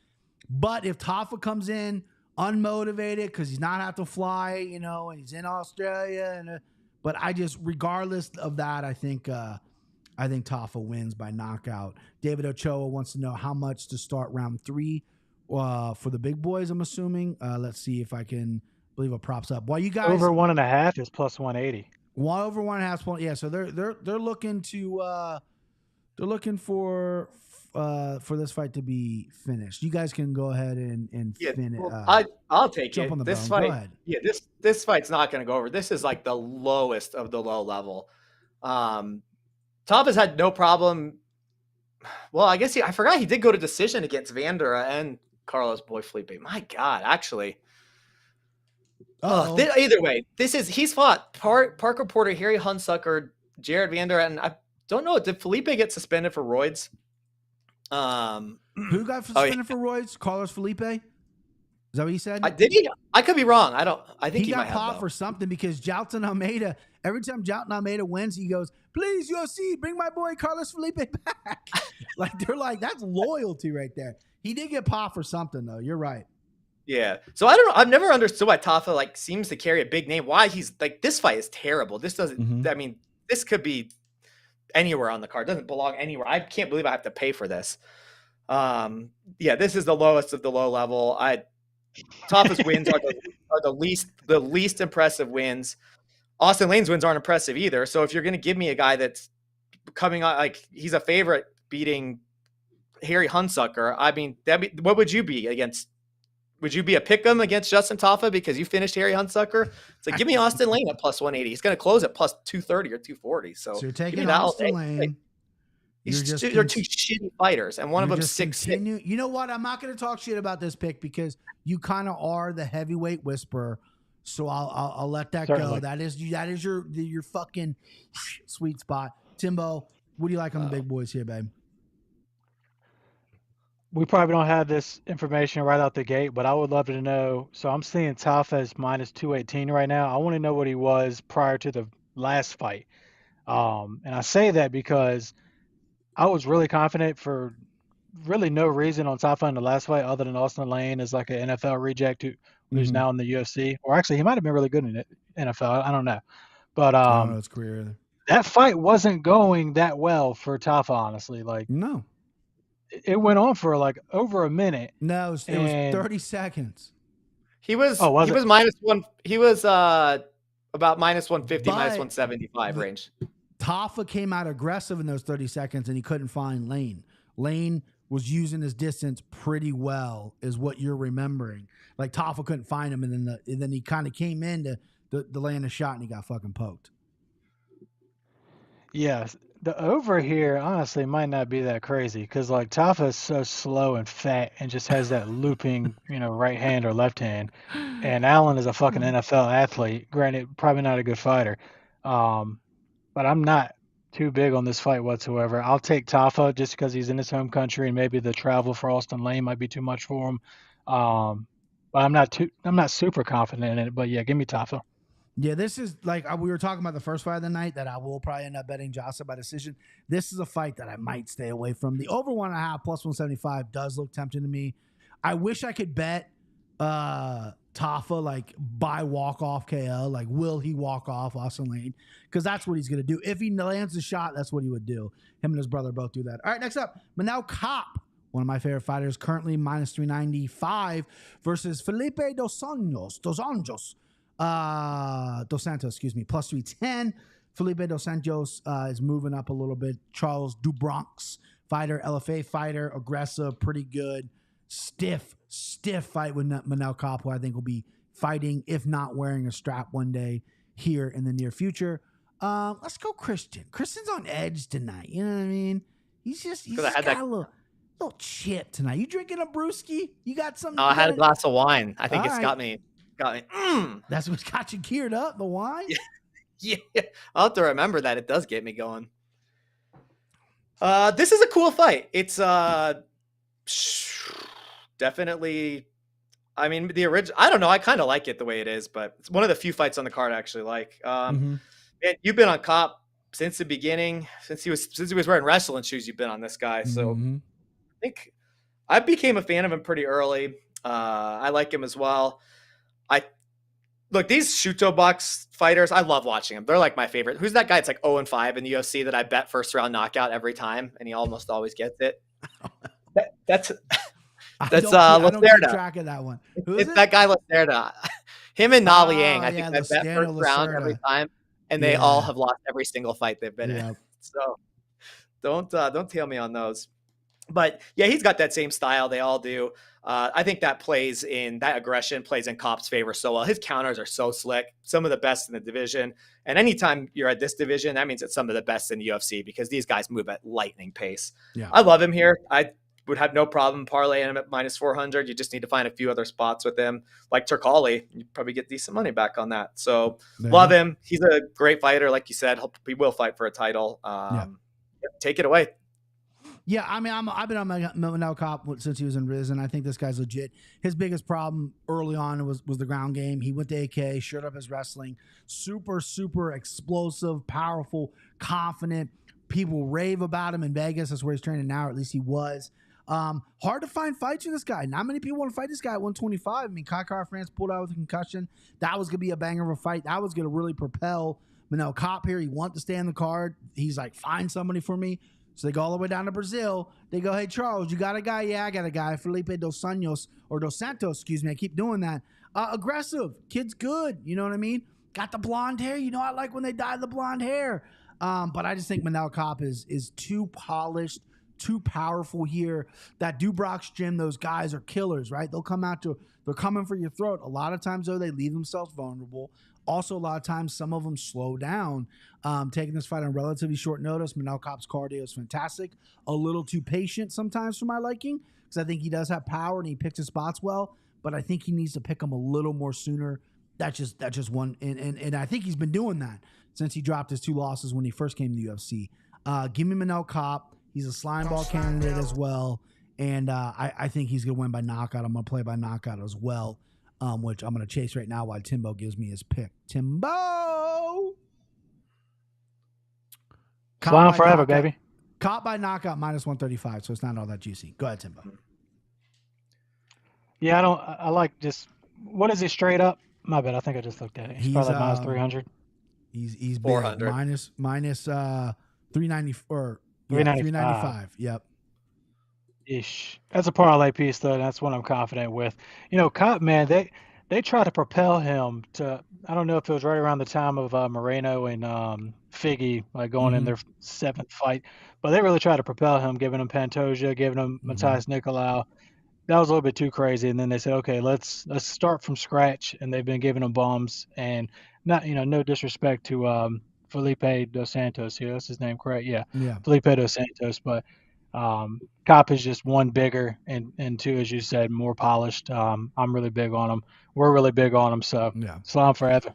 But if Tafa comes in unmotivated because he's not have to fly, and he's in Australia, but I just, regardless of that, I think Tafa wins by knockout. David Ochoa wants to know how much to start round 3 for the big boys. I'm assuming. Let's see if I can believe what props up. While you guys over 1.5 is plus 180. One over 1.5. Yeah, so they're looking to they're looking for this fight to be finished. You guys can go ahead and finish. Well, I'll take it. On the this bone. fight, this fight's not going to go over. This is like the lowest of the low level. Tafa's had no problem. Well, I guess I forgot he did go to decision against Vandera and Carlos Boy Felipe. My God, actually. Either way, he's fought Parker Porter, Harry Hunsucker, Jared Vandera, and I don't know. Did Felipe get suspended for roids? Who got suspended for roids? Carlos Felipe? Is that what he said? Did he? I could be wrong. I think he got might popped have, for something because Jailton Almeida. Every time Jailton Almeida wins, he goes, "Please, UFC, bring my boy Carlos Felipe back." They're like, that's loyalty right there. He did get popped for something though. You're right. Yeah. So I don't know. I've never understood why Tafa seems to carry a big name. Why he's this fight is terrible. This doesn't. I mean, this could be anywhere on the card. It doesn't belong anywhere. I can't believe I have to pay for this. This is the lowest of the low level. Tafa's wins are the least impressive wins. Austin Lane's wins aren't impressive either. So if you're going to give me a guy that's coming on, he's a favorite beating Harry Hunsucker, I mean, what would you be against? Would you be a pick'em against Justin Tafa because you finished Harry Hunsucker? It's give me Austin Lane at plus 180. He's going to close at plus 230 or 240. So you're taking Austin Lane. They're 2 shitty fighters, and one of them 6'6". You know what? I'm not going to talk shit about this pick because you kind of are the heavyweight whisperer. So I'll let that go. That is your fucking sweet spot. Timbo, what do you like on the big boys here, babe? We probably don't have this information right out the gate, but I would love to know. So I'm seeing Tafa as minus 218 right now. I want to know what he was prior to the last fight. And I say that because I was really confident for really no reason on Tafa in the last fight other than Austin Lane is an NFL reject who's now in the UFC. Or actually, he might have been really good in the NFL. I don't know. But I don't know his career either. That fight wasn't going that well for Tafa, honestly. No. It went on for over a minute. No, it was 30 seconds. He was he was minus one. He was about minus 150, minus 175 range. Tafa came out aggressive in those 30 seconds, and he couldn't find Lane. Lane was using his distance pretty well, is what you're remembering. Tafa couldn't find him, and then he kind of came in to land a shot, and he got fucking poked. Yes. The over here, honestly, might not be that crazy because Tafa is so slow and fat and just has that looping, right hand or left hand. And Allen is a fucking NFL athlete. Granted, probably not a good fighter. But I'm not too big on this fight whatsoever. I'll take Tafa just because he's in his home country and maybe the travel for Austin Lane might be too much for him. But I'm not super confident in it. But yeah, give me Tafa. Yeah, this is like we were talking about the first fight of the night that I will probably end up betting Josset by decision. This is a fight that I might stay away from. The over 1.5 plus 175 does look tempting to me. I wish I could bet Tafa like by walk-off KO. Like, will he walk off Austin Lane? Because that's what he's going to do. If he lands the shot, that's what he would do. Him and his brother both do that. All right, next up, Manel Kape, one of my favorite fighters, currently minus 395 versus Felipe Dos Santos, plus 310. Felipe Dos Santos is moving up a little bit. Charles Dubronx fighter, LFA fighter, aggressive, pretty good. Stiff fight with Manel Kape, who I think will be fighting, if not wearing a strap one day here in the near future. Let's go Christian. Christian's on edge tonight. You know what I mean? He's just got a little chip tonight. You drinking a brewski? You got something? No, I had a glass of wine. I think got me. That's what's got you geared up, the wine? Yeah. I'll have to remember that. It does get me going. This is a cool fight. It's definitely, I mean, the original, I don't know. I kind of like it the way it is, but it's one of the few fights on the card I actually like. Man, you've been on Kape since the beginning, since he was wearing wrestling shoes. You've been on this guy. So I think I became a fan of him pretty early. I like him as well. Look, these Shuto Box fighters, I love watching them. They're like my favorite. Who's that guy? It's like 0-5 in the UFC that I bet first round knockout every time, and he almost always gets it. That's Lacerda. Track of that one. It's that guy Lacerda. Him and Na Liang. I think I bet first round every time, and they all have lost every single fight they've been in. So don't tail me on those. But yeah, he's got that same style. They all do. I think that aggression plays in Kape's favor so well. His counters are so slick, some of the best in the division. And anytime you're at this division, that means it's some of the best in the UFC because these guys move at lightning pace. Yeah. I love him here. I would have no problem parlaying him at minus 400. You just need to find a few other spots with him, like Tcali. You probably get decent money back on that. So love him. He's a great fighter, like you said. He will fight for a title. Take it away. Yeah, I mean, I've been on Manel Kape since he was in Risen. I think this guy's legit. His biggest problem early on was the ground game. He went to AK, showed up his wrestling. Super, super explosive, powerful, confident. People rave about him in Vegas. That's where he's training now, or at least he was. Hard to find fights with this guy. Not many people want to fight this guy at 125. I mean, Kai France pulled out with a concussion. That was going to be a banger of a fight. That was going to really propel Manel Kape here. He wanted to stay on the card. He's like, find somebody for me. So they go all the way down to Brazil. They go, hey, Charles, you got a guy? Yeah, I got a guy. Felipe Dos Santos, excuse me. I keep doing that. Aggressive. Kid's good. You know what I mean? Got the blonde hair. You know, I like when they dye the blonde hair. But I just think Manel Kape is too polished, too powerful here. That Dubrox gym, those guys are killers, right? They're coming for your throat. A lot of times, though, they leave themselves vulnerable. Also, a lot of times, some of them slow down. Taking this fight on relatively short notice. Manel Kape's cardio is fantastic. A little too patient sometimes for my liking because I think he does have power and he picks his spots well. But I think he needs to pick them a little more sooner. That's just one. And I think he's been doing that since he dropped his 2 losses when he first came to the UFC. Give me Manel Kape. He's a Slimeball candidate as well. And I think he's going to win by knockout. I'm going to play by knockout as well. Which I'm going to chase right now while Timbo gives me his pick. Timbo! Slime forever, baby. Kape by knockout minus 135, so it's not all that juicy. Go ahead, Timbo. Yeah, I like just, what is he straight up? My bad, I think I just looked at it. He's probably minus 300. He's 400. Minus 390 or 395. Yep. Ish. That's a parlay piece, though. That's what I'm confident with. You know, Kape, man, they try to propel him to, I don't know if it was right around the time of Moreno and Figgy, like going in their 7th fight, but they really tried to propel him, giving him Pantoja, giving him Matthias Nicolau. That was a little bit too crazy. And then they said, okay, let's start from scratch. And they've been giving him bums, and not, no disrespect to Felipe Dos Santos here. That's his name, correct? Yeah. Felipe Dos Santos, but Kape is just one bigger and two, as you said, more polished. I'm really big on him. We're really big on him. So Slime forever.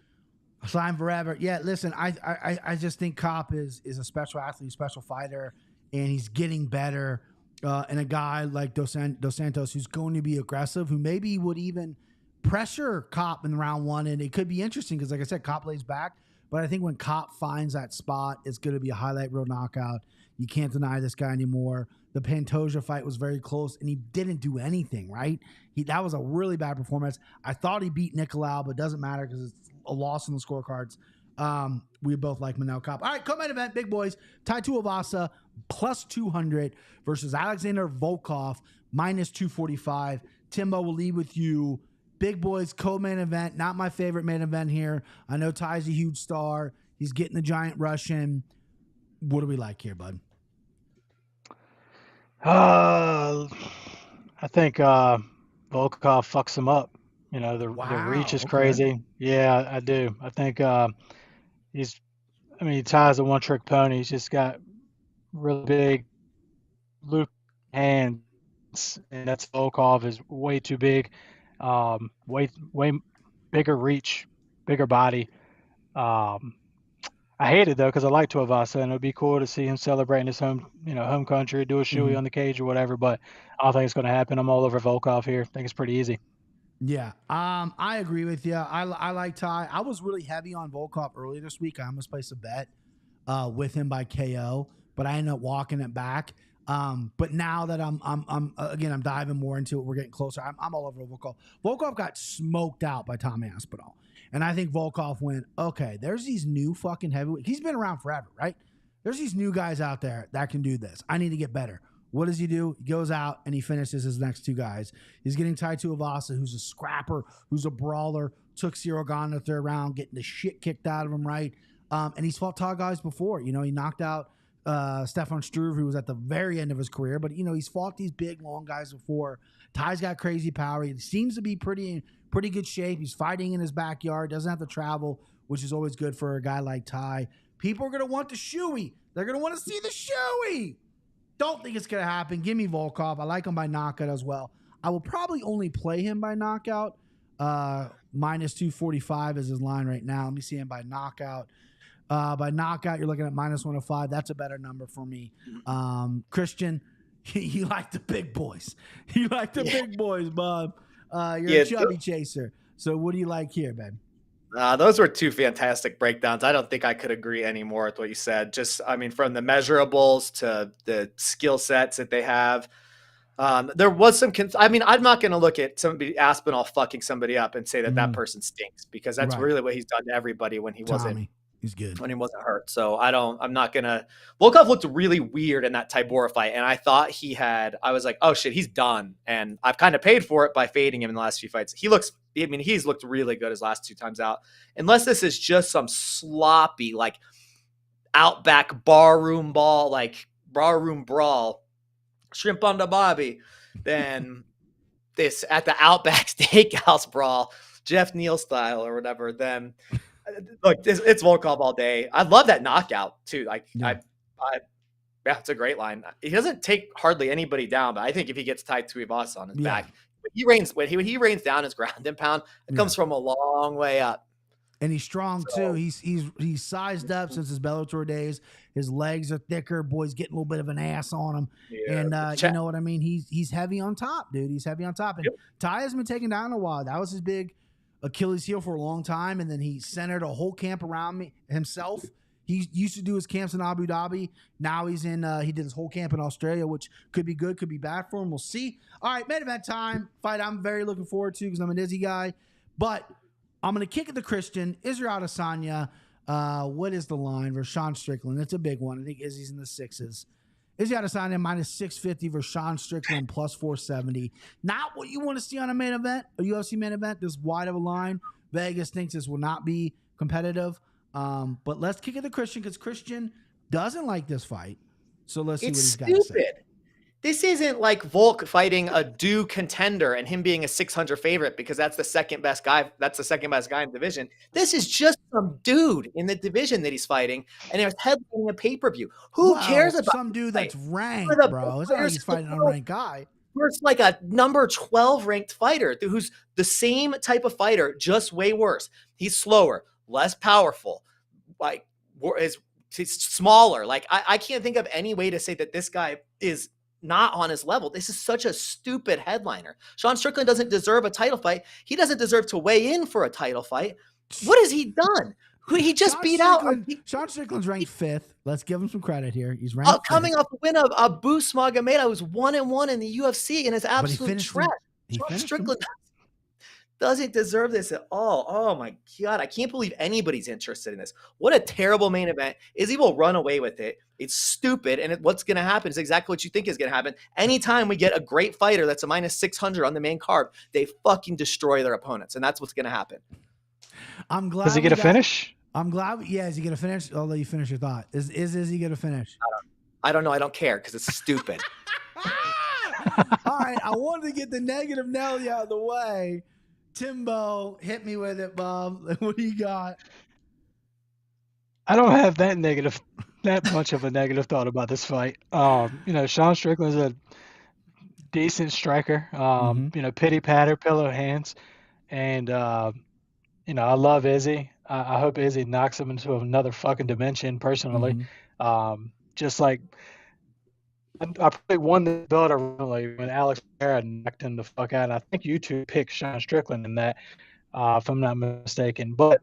Slime forever. Yeah, listen, I just think Kape is a special athlete, special fighter, and he's getting better. And a guy like Dos Santos who's going to be aggressive, who maybe would even pressure Kape in round one, and it could be interesting because, like I said, Kape lays back. But I think when Kape finds that spot, it's going to be a highlight reel knockout. You can't deny this guy anymore. The Pantoja fight was very close, and he didn't do anything, right? That was a really bad performance. I thought he beat Nicolau, but it doesn't matter because it's a loss on the scorecards. We both like Manel Kape. All right, co-main event, big boys. Tai Tuivasa plus 200 versus Alexander Volkov minus 245. Timbo will lead with you. Big boys, co-main event. Not my favorite main event here. I know Ty's a huge star. He's getting the giant Russian. What do we like here, bud? I think Volkov fucks him up. You know, the reach is crazy. Yeah, I do. I think he ties a one-trick pony. He's just got really big loop hands, and that's Volkov is way too big. Way bigger reach, bigger body. I hate it though because I like Tuivasa, and it would be cool to see him celebrating his home country, do a shoey on the cage or whatever. But I don't think it's going to happen. I'm all over Volkov here. I think it's pretty easy. Yeah, I agree with you. I like Ty. I was really heavy on Volkov earlier this week. I almost placed a bet with him by KO, but I ended up walking it back. But now that I'm diving more into it, we're getting closer. I'm all over Volkov. Volkov got smoked out by Tommy Aspinall. And I think Volkov went, okay, there's these new fucking heavyweights. He's been around forever, right? There's these new guys out there that can do this. I need to get better. What does he do? He goes out and he finishes his next two guys. He's getting Tai Tuivasa, who's a scrapper, who's a brawler, took Cyril Gane in the third round, getting the shit kicked out of him, right? And he's fought tall guys before. You know, he knocked out Stefan Struve, who was at the very end of his career. But, you know, he's fought these big, long guys before. Ty's got crazy power. He seems to be pretty good shape. He's fighting in his backyard, doesn't have to travel, which is always good for a guy like Ty. People are going to want the shoey. They're going to want to see the shoey. Don't think it's going to happen. Give me Volkov. I like him by knockout as well. I will probably only play him by knockout. Minus 245 is his line right now. Let me see him by knockout. By knockout, you're looking at minus 105. That's a better number for me. Christian, you like the big boys. You like the big boys, bub. You're a chubby chaser. So what do you like here, Ben? Those were two fantastic breakdowns. I don't think I could agree any more with what you said. Just, I mean, from the measurables to the skill sets that they have. There was some, I'm not going to look at somebody Aspinall fucking somebody up and say that person stinks, because that's really what he's done to everybody when he wasn't. He's good when he wasn't hurt. So I'm not going to. Volkov looked really weird in that Tybura fight. And I thought I was like, oh shit, he's done. And I've kind of paid for it by fading him in the last few fights. He's looked really good his last two times out. Unless this is just some sloppy, like outback barroom brawl, shrimp on the bobby, then this at the Outback Steakhouse brawl, Jeff Neal style or whatever, then look, it's Volkov all day. I love that knockout too. Like it's a great line. He doesn't take hardly anybody down, but I think if he gets tied to Tuivasa on his back, when he rains down his ground and pound, it comes from a long way up. And he's strong too. He's sized up since his Bellator days. His legs are thicker. Boy's getting a little bit of an ass on him. Yeah, and you know what I mean? He's heavy on top, dude. He's heavy on top. And Ty has been taken down a while. That was his big Achilles heel for a long time. And then he centered a whole camp around himself. He used to do his camps in Abu Dhabi. Now he did his whole camp in Australia, which could be good, could be bad for him. We'll see. All right, main event time. Fight I'm very looking forward to because I'm an Izzy guy. But I'm going to kick it to Christian. Israel Adesanya. What is the line versus Sean Strickland? It's a big one. I think Izzy's in the sixes. Izzy Adesanya minus 650 versus Sean Strickland plus 470. Not what you want to see on a main event, a UFC main event. This wide of a line. Vegas thinks this will not be competitive. But let's kick it to Christian because Christian doesn't like this fight. So let's see what he's got to say. This isn't like Volk fighting a due contender and him being a 600 favorite because that's the second best guy. That's the second best guy in the division. This is just some dude in the division that he's fighting, and he's headlining a pay-per-view. Who cares about some dude that's ranked, bro? It's not like he's fighting an unranked guy. It's like a number 12 ranked fighter who's the same type of fighter, just way worse. He's slower, less powerful, like is smaller. Like I can't think of any way to say that this guy is not on his level. This is such a stupid headliner. Sean Strickland doesn't deserve a title fight. He doesn't deserve to weigh in for a title fight. What has he done? He just beat out. Sean Strickland's ranked 5th. Let's give him some credit here. He's ranked coming off a win of Abu Smagomedov, who's 1-1 in the UFC and is absolute trash. Sean Strickland doesn't deserve this at all. Oh my God. I can't believe anybody's interested in this. What a terrible main event. Izzy will run away with it. It's stupid. And what's going to happen is exactly what you think is going to happen. Anytime we get a great fighter that's a -600 on the main card, they fucking destroy their opponents. And that's what's going to happen. I'm glad. Does he get a finish? I'm glad. Yeah. Is he going to finish? I'll let you finish your thought. Is he going to finish? I don't know. I don't care because it's stupid. All right. I wanted to get the negative Nelly out of the way. Timbo, hit me with it, Bob. What do you got? I don't have that much of a negative thought about this fight. Sean Strickland's a decent striker. Pity patter, pillow hands, and I love Izzy. I hope Izzy knocks him into another fucking dimension. Personally, just like I probably won the belt originally when Alex Pereira knocked him the fuck out. And I think you two picked Sean Strickland in that, if I'm not mistaken. But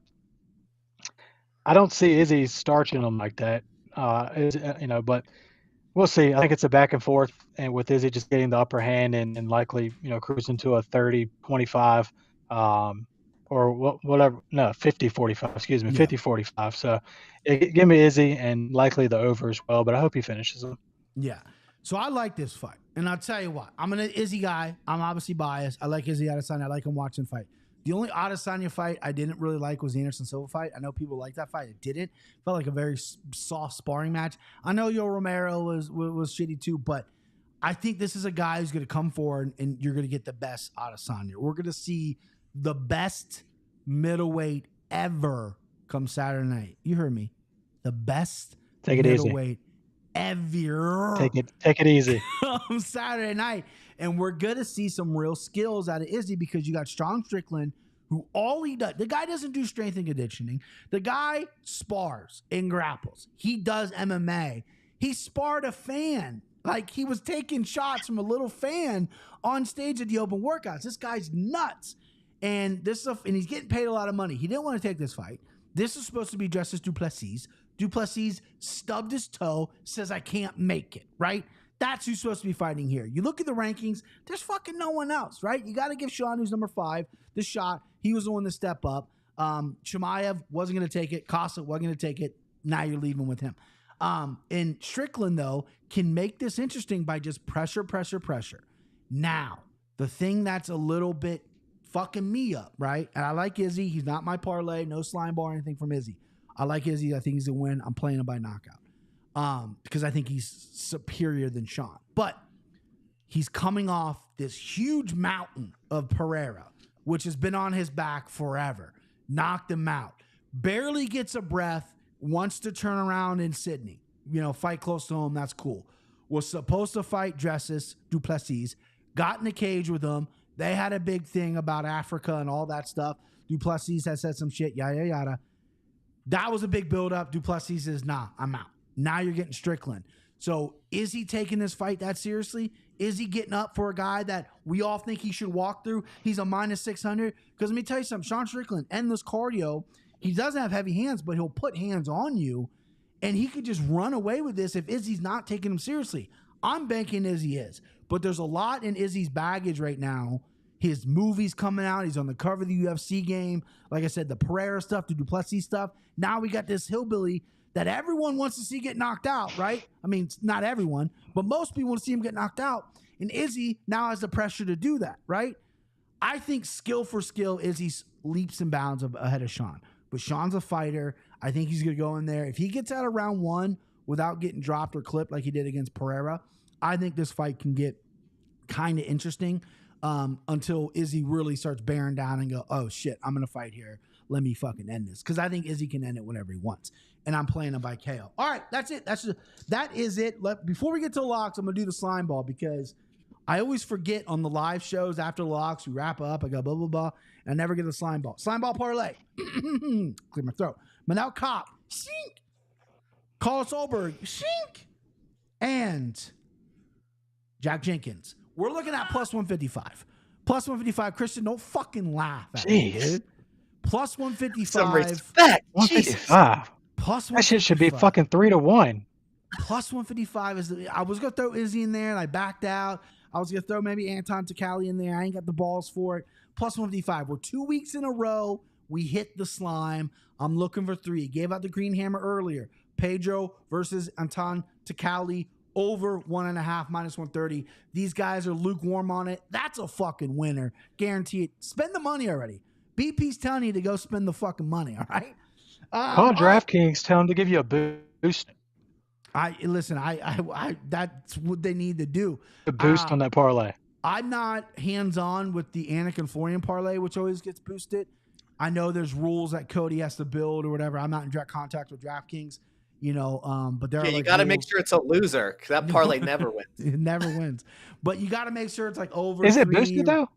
I don't see Izzy starching him like that. But we'll see. I think it's a back and forth, and with Izzy just getting the upper hand and likely, cruising to a 30-25, or whatever. No, 50-45. Excuse me, 50-45. So give me Izzy and likely the over as well. But I hope he finishes him. Yeah. So I like this fight. And I'll tell you what, I'm an Izzy guy. I'm obviously biased. I like Izzy Adesanya. I like him watching fight. The only Adesanya fight I didn't really like was the Anderson Silva fight. I know people like that fight. It didn't. Felt like a very soft sparring match. I know Yo Romero was shitty too, but I think this is a guy who's going to come forward and you're going to get the best Adesanya. We're going to see the best middleweight ever come Saturday night. You heard me. The best middleweight ever. Take it easy. On Saturday night. And we're going to see some real skills out of Izzy because you got Sean Strickland, who all he does, the guy doesn't do strength and conditioning. The guy spars and grapples. He does MMA. He sparred a fan. Like he was taking shots from a little fan on stage at the open workouts. This guy's nuts. And and he's getting paid a lot of money. He didn't want to take this fight. This is supposed to be Justice Duplessis. Duplessis stubbed his toe, says, I can't make it, right? That's who's supposed to be fighting here. You look at the rankings, there's fucking no one else, right? You got to give Sean, who's number 5, the shot. He was the one to step up. Chimaev wasn't going to take it. Kosa wasn't going to take it. Now you're leaving with him. And Strickland, though, can make this interesting by just pressure. Now, the thing that's a little bit fucking me up, right? And I like Izzy. He's not my parlay. No Slimeball or anything from Izzy. I like Izzy. I think he's a win. I'm playing him by knockout because I think he's superior than Sean. But he's coming off this huge mountain of Pereira, which has been on his back forever. Knocked him out. Barely gets a breath. Wants to turn around in Sydney. Fight close to home. That's cool. Was supposed to fight Duplessis. Got in the cage with him. They had a big thing about Africa and all that stuff. Duplessis has said some shit. Yada, yada. That was a big buildup. Duplessis says, nah, I'm out. Now you're getting Strickland. So is he taking this fight that seriously? Is he getting up for a guy that we all think he should walk through? He's a -600. Because let me tell you something. Sean Strickland, endless cardio. He doesn't have heavy hands, but he'll put hands on you. And he could just run away with this if Izzy's not taking him seriously. I'm banking Izzy is. But there's a lot in Izzy's baggage right now. His movie's coming out. He's on the cover of the UFC game. Like I said, the Pereira stuff, the Duplessis stuff. Now we got this hillbilly that everyone wants to see get knocked out, right? I mean, not everyone, but most people want to see him get knocked out. And Izzy now has the pressure to do that, right? I think skill for skill, Izzy's leaps and bounds ahead of Sean. But Sean's a fighter. I think he's going to go in there. If he gets out of round 1 without getting dropped or clipped like he did against Pereira, I think this fight can get kind of interesting until Izzy really starts bearing down and go, oh, shit, I'm going to fight here. Let me fucking end this. Because I think Izzy can end it whenever he wants. And I'm playing him by KO. All right, that's it. That is it. Before we get to the locks, I'm going to do the slime ball because I always forget on the live shows after locks, we wrap up, I go blah, blah, blah, and I never get the Slimeball. Slimeball parlay. Clear my throat. Manel Kape. Shink. Carlos Olberg. Shink. And Jack Jenkins. We're looking at plus 155. Plus 155. Christian, don't fucking laugh at me, dude. Plus 155. Some respect. 155. Plus 155. That shit should be fucking 3-1. Plus 155 is I was going to throw Izzy in there and I backed out. I was going to throw maybe Anton Tcali in there. I ain't got the balls for it. Plus 155. We're 2 weeks in a row. We hit the slime. I'm looking for 3. Gave out the green hammer earlier. Pedro versus Anton Tcali over 1.5 minus 130. These guys are lukewarm on it. That's a fucking winner. Guarantee it. Spend the money already. BP's telling you to go spend the fucking money. All right. Call DraftKings. Tell them to give you a boost. Listen. That's what they need to do. A boost on that parlay. I'm not hands-on with the Anakin Florian parlay, which always gets boosted. I know there's rules that Cody has to build or whatever. I'm not in direct contact with DraftKings, but there are you got to make sure it's a loser because that parlay never wins. It never wins. But you got to make sure it's like over. Is it boosted though?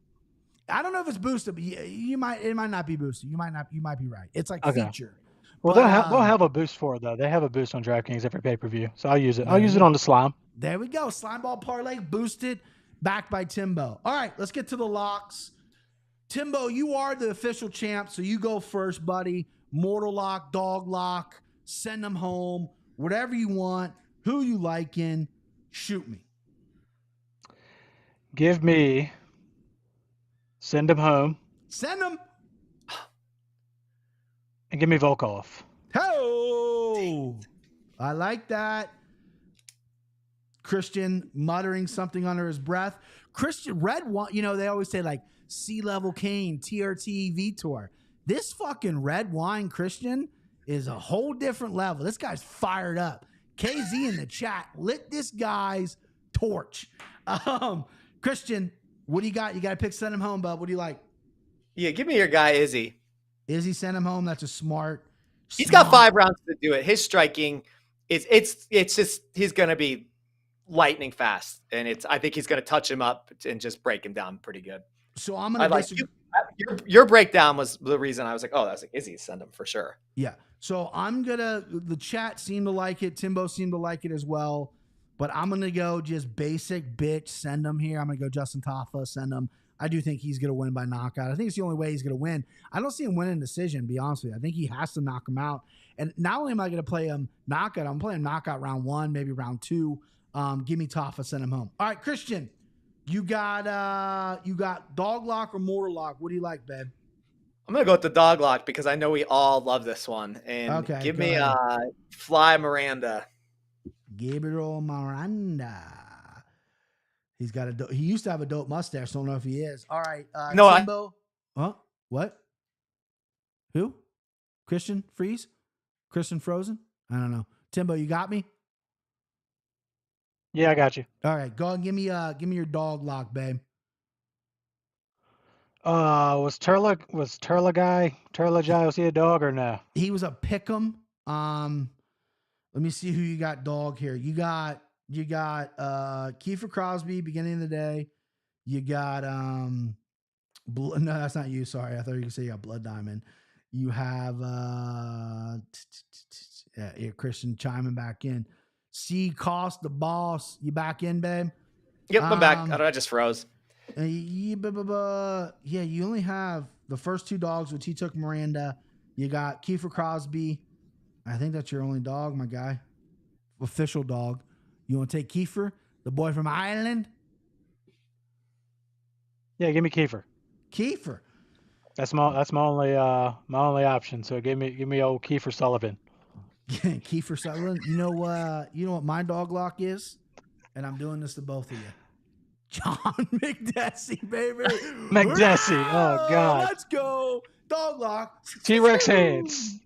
I don't know if it's boosted, but it might not be boosted. You might be right. It's like feature. Well, they'll have a boost for it though. They have a boost on DraftKings every pay-per-view, so I'll use it. I'll use it on the slime. There we go. Slimeball parlay boosted, backed by Timbo. All right, let's get to the locks. Timbo, you are the official champ, so you go first, buddy. Mortal lock, dog lock, send them home, whatever you want, who you liking, shoot me. Give me send them home. Send them. And give me Volkov. Oh, I like that. Christian muttering something under his breath. Christian red wine, they always say like C-level Kane, TRT Vitor. This fucking red wine Christian is a whole different level. This guy's fired up. KZ in the chat lit this guy's torch. Christian, what do you got? You got to pick send him home, bub. What do you like? Yeah, give me your guy Izzy. Izzy send him home. That's a smart. He's got 5 rounds to do it. His striking it's just he's going to be lightning fast, and I think he's going to touch him up and just break him down pretty good. So I'm going to disagree. Your breakdown was the reason I was like, oh, that's like Izzy, send him for sure. Yeah. So the chat seemed to like it. Timbo seemed to like it as well. But I'm going to go just basic bitch, send him here. I'm going to go Justin Tafa, send him. I do think he's going to win by knockout. I think it's the only way he's going to win. I don't see him winning decision, to be honest with you. I think he has to knock him out. And not only am I going to play him knockout, I'm playing knockout round 1, maybe round 2. Give me Tafa, send him home. All right, Christian, you got dog lock or mortal lock. What do you like, babe? I'm going to go with the dog lock because I know we all love this one. And give me Fly Miranda. Gabriel Miranda. He used to have a dope mustache. Don't know if he is. All right. Timbo. Huh? What? Who? Christian Freeze? Christian Frozen? I don't know. Timbo, you got me? Yeah, I got you. All right. Go and give me your dog lock, babe. Was Turla Jai, was he a dog or no? He was a pick'em. Let me see who you got dog here. You got Kiefer Crosby, beginning of the day. You got no, that's not you. Sorry, I thought you could say you got Blood Diamond. You have Christian chiming back in. C Cost the boss. You back in, babe? Yep, I'm back. I just froze. You only have the first 2 dogs, which he took Miranda. You got Kiefer Crosby. I think that's your only dog, my guy. Official dog. You want to take Kiefer, the boy from Ireland? Yeah, give me Kiefer. Kiefer. That's my only option. So give me old Kiefer Sullivan. Kiefer Sullivan. You know what my dog lock is? And I'm doing this to both of you. John Mcdessie, baby. Mcdessie. Oh God. Let's go. Dog lock. T-Rex hands.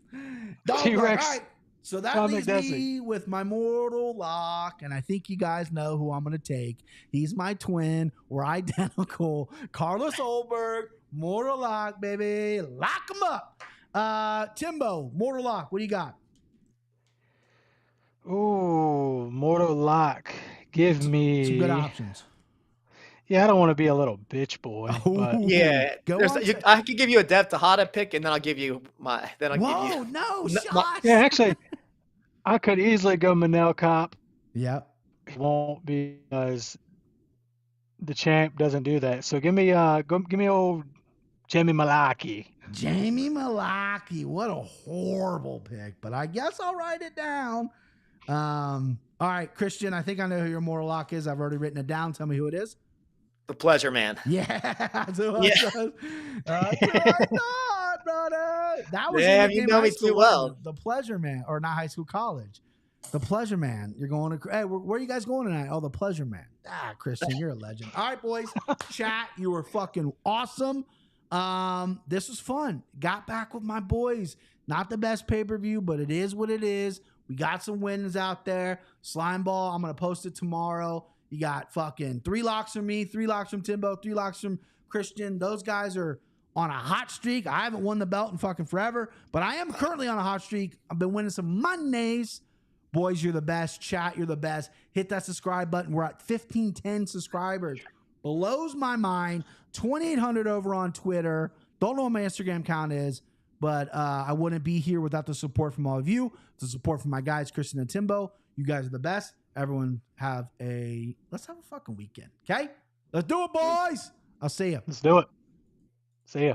T-Rex. All right. So that leaves me with my mortal lock, and I think you guys know who I'm going to take. He's my twin. We're identical. Carlos Olberg, mortal lock, baby. Lock him up. Timbo, mortal lock. What do you got? Ooh, mortal lock. Give me some good options. Yeah, I don't want to be a little bitch boy, but Yeah, I could give you a Dev Tejada pick, and then I'll give you my. Then I'll give you. No shots. Yeah, actually, I could easily go Manel Kape. Yep. It won't be because the champ doesn't do that. So give me old Jamie Malarkey. Jamie Malarkey. What a horrible pick, but I guess I'll write it down. All right, Christian, I think I know who your moral lock is. I've already written it down. Tell me who it is. The Pleasure Man. Yeah. That's what I thought, brother. That was Damn, you know me too well. The Pleasure Man, or not high school, college. The Pleasure Man. You're going to, hey, where are you guys going tonight? Oh, the Pleasure Man. Christian, you're a legend. All right, boys. Chat, you were fucking awesome. This was fun. Got back with my boys. Not the best pay-per-view, but it is what it is. We got some wins out there. Slimeball, I'm going to post it tomorrow. You got fucking 3 locks from me, 3 locks from Timbo, 3 locks from Christian. Those guys are on a hot streak. I haven't won the belt in fucking forever, but I am currently on a hot streak. I've been winning some Mondays. Boys, you're the best. Chat, you're the best. Hit that subscribe button. We're at 1510 subscribers. Blows my mind. 2,800 over on Twitter. Don't know what my Instagram account is, but I wouldn't be here without the support from all of you. The support from my guys, Christian and Timbo. You guys are the best. Everyone let's have a fucking weekend. Okay? Let's do it, boys. I'll see you. Let's do it. See ya.